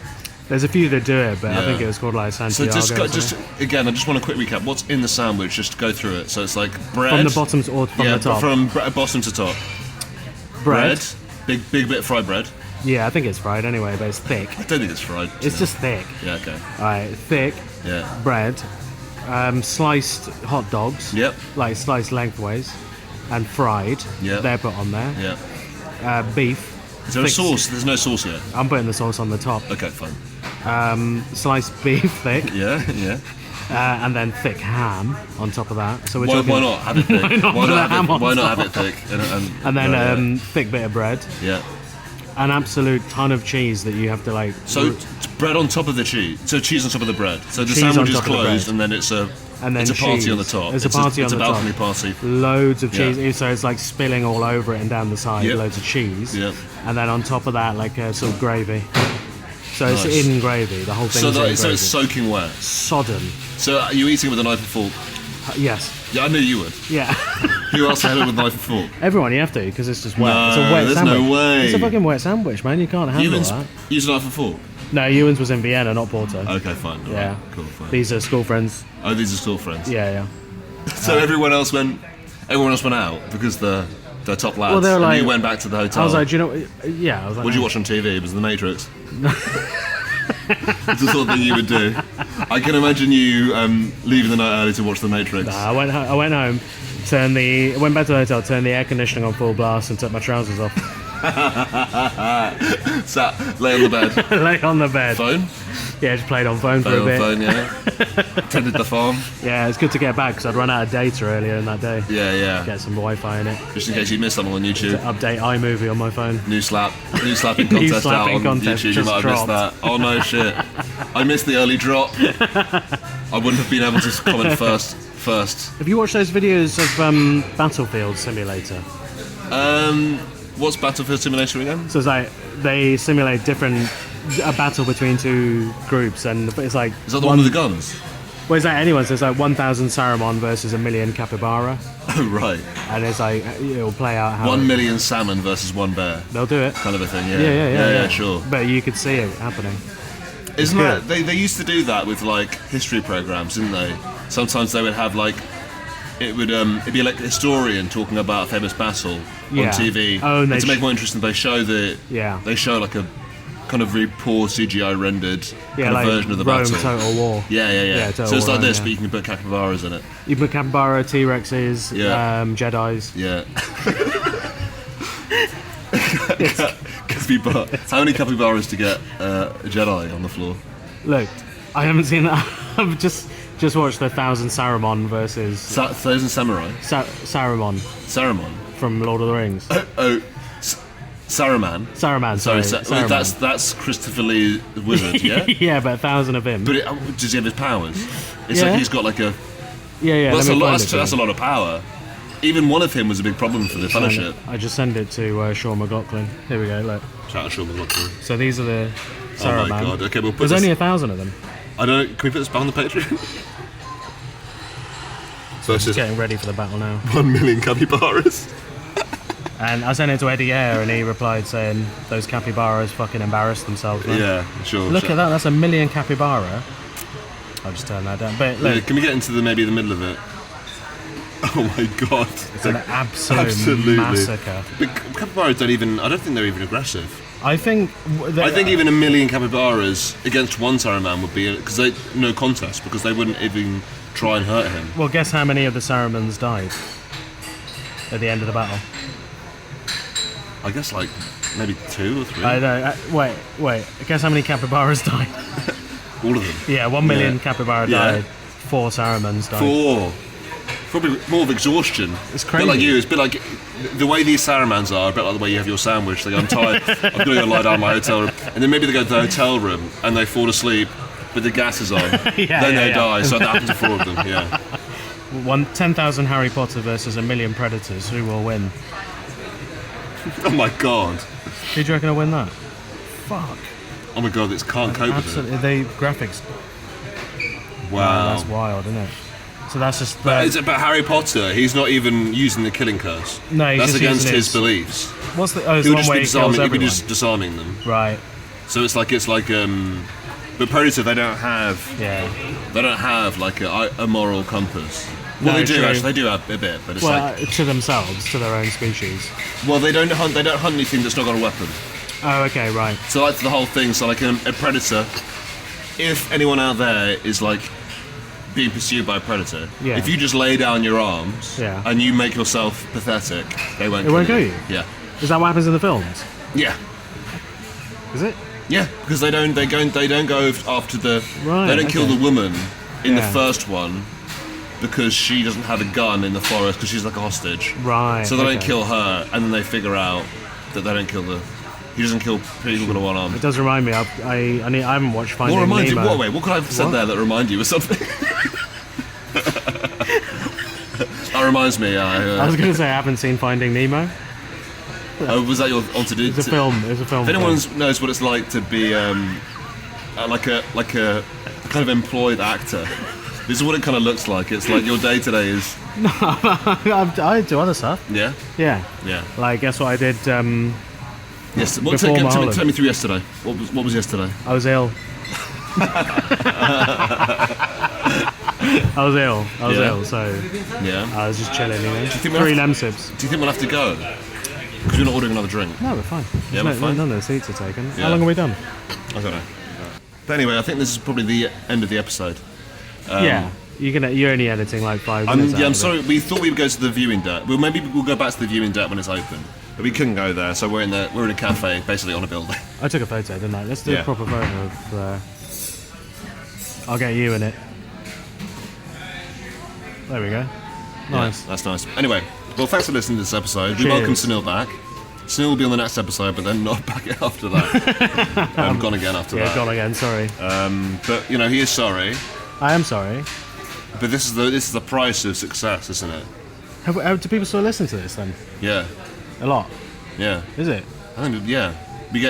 There's a few that do it, but I Yeah. think it was called like So Santiago. just or something. again, I just want a quick recap. What's in the sandwich? Just to go through it. So it's like bread From the bottom to, or from yeah, the top. from bottom to top. bread. Big bit of fried bread. Yeah, I think it's fried anyway, but it's thick. I don't think it's fried. It's just thick. Yeah. Okay. Alright, thick Yeah. bread, sliced hot dogs, Yep. like sliced lengthways, and fried. Yeah. They're put on there. Yeah. Beef. Is there a thick- sauce? There's no sauce yet. I'm putting the sauce on the top. Okay, fine. Sliced beef, thick, Yeah. and then thick ham on top of that. So we're Why, talking. why not have it thick? Why not put the ham on Why not top? have it thick? And then yeah. thick bit of bread, Yeah. an absolute ton of cheese that you have to like. So bread on top of the cheese. So cheese on top of the bread. So the Cheese on sandwich is top of the closed, bread. and then it's a And then it's a party cheese. on the top. It's a party on the It's a balcony top. party. Loads of Yeah. cheese, so it's like spilling all over it and down the side. Yep. Loads of cheese, Yep. and then on top of that, like a sort of gravy. So it's Nice. in gravy. The whole thing So is in that, so gravy. it's soaking wet. Sodden. So are you eating it with a knife and fork? Yes. Yeah, I knew you would. Yeah. Who else had it with a knife and fork? Everyone, you have to because it's just wet. No, it's a wet there's sandwich. no way. It's a fucking wet sandwich, man. You can't handle Ewan's that. used a knife and fork. No, Ewan's was in Vienna, not Porto. Okay, fine. all Yeah. right, cool, fine. These are school friends. Oh, these are still friends. Yeah. So everyone else went out because the top lads. Well, they were and like- you went back to the hotel. I was like, do you know? Yeah. I was like, What did you watch on TV? It was The Matrix. It's the sort of thing you would do. I can imagine you leaving the night early to watch The Matrix. I went home, went back to the hotel, turned the air conditioning on full blast, and took my trousers off. Sat, lay on the bed. Lay on the bed. Phone? Yeah, just played on phone for Phone, a bit. phone, yeah. Tended the farm. Yeah, it's good to get back because I'd run out of data earlier in that day. Yeah. Get some Wi-Fi in it. Just in case you missed something on YouTube. Update iMovie on my phone. New slapping New contest out slapping on contest YouTube. You just might have missed dropped. that. Oh no, shit! I missed the early drop. I wouldn't have been able to comment first. Have you watched those videos of Battlefield Simulator? What's Battlefield Simulator again? So it's like they simulate a battle between 2 groups, and it's like Is that the one with the guns? Well, it's like anyone. So it's like 1,000 Saruman versus 1,000,000 capybara, Oh right. and it's like it'll play out how 1 million salmon versus 1 bear. they'll do it. Kind of a thing. Yeah. Yeah, Sure. But you could see it happening. Isn't good. that they used to do that with like history programs, didn't they? Sometimes they would have like it'd be like a historian talking about a famous battle Yeah. on TV. Oh, and and to they make it more interesting, they show Yeah. they show like a kind of really poor CGI rendered Yeah, kind like of version of the Rome battle. Total War. Yeah. Total So it's like War, this, yeah. but you can put capybaras in it. You put capybara, T-Rexes, Yeah. Jedis. Yeah. Capybara. How many capybaras to get a Jedi on the floor? Look, I haven't seen that. I've just watched the 1,000 Saruman versus Thousand Samurai. Saruman Saruman. from Lord of the Rings. Saruman. Saruman, sorry. Saruman. That's Christopher Lee the wizard, yeah? Yeah, but 1,000 of him. But does he have his powers? It's Yeah. like he's got like a... yeah. Well, let me find it that's for a you. lot of power. Even one of him was a big problem for the Fellowship. I just send it to Sean McLaughlin. Here we go, look. Shout out Sean McLaughlin. So these are the Oh Saruman. my god, okay, we'll put There's this... only 1,000 of them. I don't know, can we put this back on the Patreon? Versus Getting ready for the battle now. 1 million capybaras. And I sent it to Eddie Ayer, and he replied saying, "Those capybaras fucking embarrassed themselves." Man. Yeah, sure. Look at that. That's 1,000,000 capybara. I'll just turn that down. But look, Can we get into maybe the middle of it? Oh my god. it's an absolute massacre. But capybaras don't even... I don't think they're even aggressive. I think. I think even 1 million capybaras against one Saruman would be... Because they... No contest, because they wouldn't even try and hurt him. Well, guess how many of the Sarumans died at the end of the battle? I guess like maybe 2 or 3. I know. Wait. Guess how many capybaras died? All of them. Yeah, 1 million Yeah. capybara Yeah. died. 4 salamanders died. 4. Probably more of exhaustion. It's A bit like crazy. you. It's a bit like the way these salamanders are. A bit like the way you have your sandwich. They go, I'm tired. I'm going to go lie down in my hotel room. And then maybe they go to the hotel room and they fall asleep, but the gas is on. Yeah, then yeah, they yeah. die. So that happened to 4 of them. Yeah. 10,000 Harry Potter versus 1 million Predators. Who will win? Oh my god. Who do you reckon will win that? Fuck. Oh my god. This can't cope Absolutely. The graphics. with it. Oh, Wow. that's wild, isn't it? So that's just. But it's about Harry Potter. He's not even using the killing curse. No, he's that's just against using his his- beliefs. What's the? Oh, it's He the would one just where be he kills disarming. He'd be everyone. just disarming them. Right. So it's like but Predator, they don't have Yeah. like a moral compass. Well, No, they do true. actually. They do have a bit, but it's Well, like to themselves, to their own species. well, they don't hunt. They don't hunt anything that's not got a weapon. Oh, okay, right. So that's the whole thing. So like a predator, if anyone out there is like being pursued by a predator, Yeah. if you just lay down your arms Yeah. and you make yourself pathetic, they won't. It won't kill kill you? Yeah. Is that what happens in the films? Yeah. Is it? Yeah, because they don't go after the Right, they don't kill okay. the woman in the Yeah. first one because she doesn't have a gun in the forest because she's like a hostage. Right. So they don't okay. kill her, and then they figure out that they don't kill he doesn't kill people with a one arm. It does remind me. I haven't watched Finding What reminds you? Nemo. What could I have said What? there that remind you of something? That reminds me. I was going to say I haven't seen Finding Nemo. Was that your altitude? It's a film. It's a film. If anyone knows what it's like to be like a kind of employed actor, this is what it kind of looks like. It's like your day today is I do other stuff. yeah. Yeah. Yeah. Like, guess what I did? Yes. Before Mulholland. Tell me through yesterday. What was yesterday? I was ill. I was ill. Yeah. So Yeah. I was just chilling, you know. think we'll 3 have Lemsips. Do you think we'll have to go? Because we're not ordering another drink. No, we're fine. Yeah, There's we're fine. None of the seats are taken. Yeah. How long have we done? I don't know. But anyway, I think this is probably the end of the episode. Yeah. You're only editing like 5 minutes. out I'm of it. sorry. We thought we would go to the viewing deck. Well, maybe we'll go back to the viewing deck when it's open. But we couldn't go there, so we're in a cafe, basically on a building. I took a photo, didn't I? Let's do Yeah. a proper photo of. I'll get you in it. There we go. Nice. Yeah, that's nice. Anyway, well, thanks for listening to this episode. We Cheers. welcome Sunil back. Sunil will be on the next episode, but then not back after that. Gone again after Yeah, that. gone again. Sorry. But he is sorry. I am sorry. But this is the price of success, isn't it? Do people still listen to this then? Yeah, A lot. yeah. Is it? I think we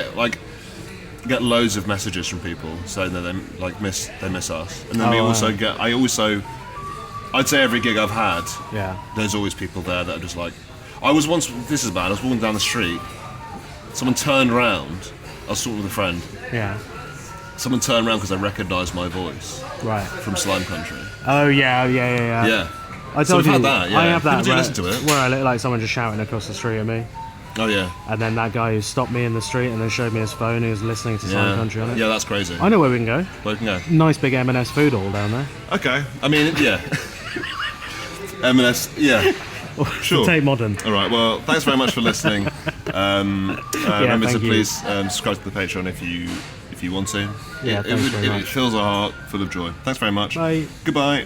get loads of messages from people saying that they miss us, and then Oh, we wow. also get. I'd say every gig I've had, Yeah. there's always people there that are just like. I was once. This is bad. I was walking down the street. Someone turned round. I was talking with a friend. Yeah. Someone turned around because they recognised my voice Right. from Slime Country. Oh yeah. Yeah. I So told we've you. had that, yeah. I have that. People do where, listen to it. Where I look like someone just shouting across the street at me, Oh yeah. and then that guy who stopped me in the street and then showed me his phone, who was listening to Slime Yeah. Country on it. Yeah, that's crazy. I know where we can go. Where we can go. Nice big M&S food hall down there. Okay. I mean, yeah. M&S. Yeah. Sure. Tate Modern. All right. Well, thanks very much for listening. Remember to thank you. please subscribe to the Patreon if you want to. Yeah, it thanks very it much. fills our heart full of joy. Thanks very much. Bye. Goodbye.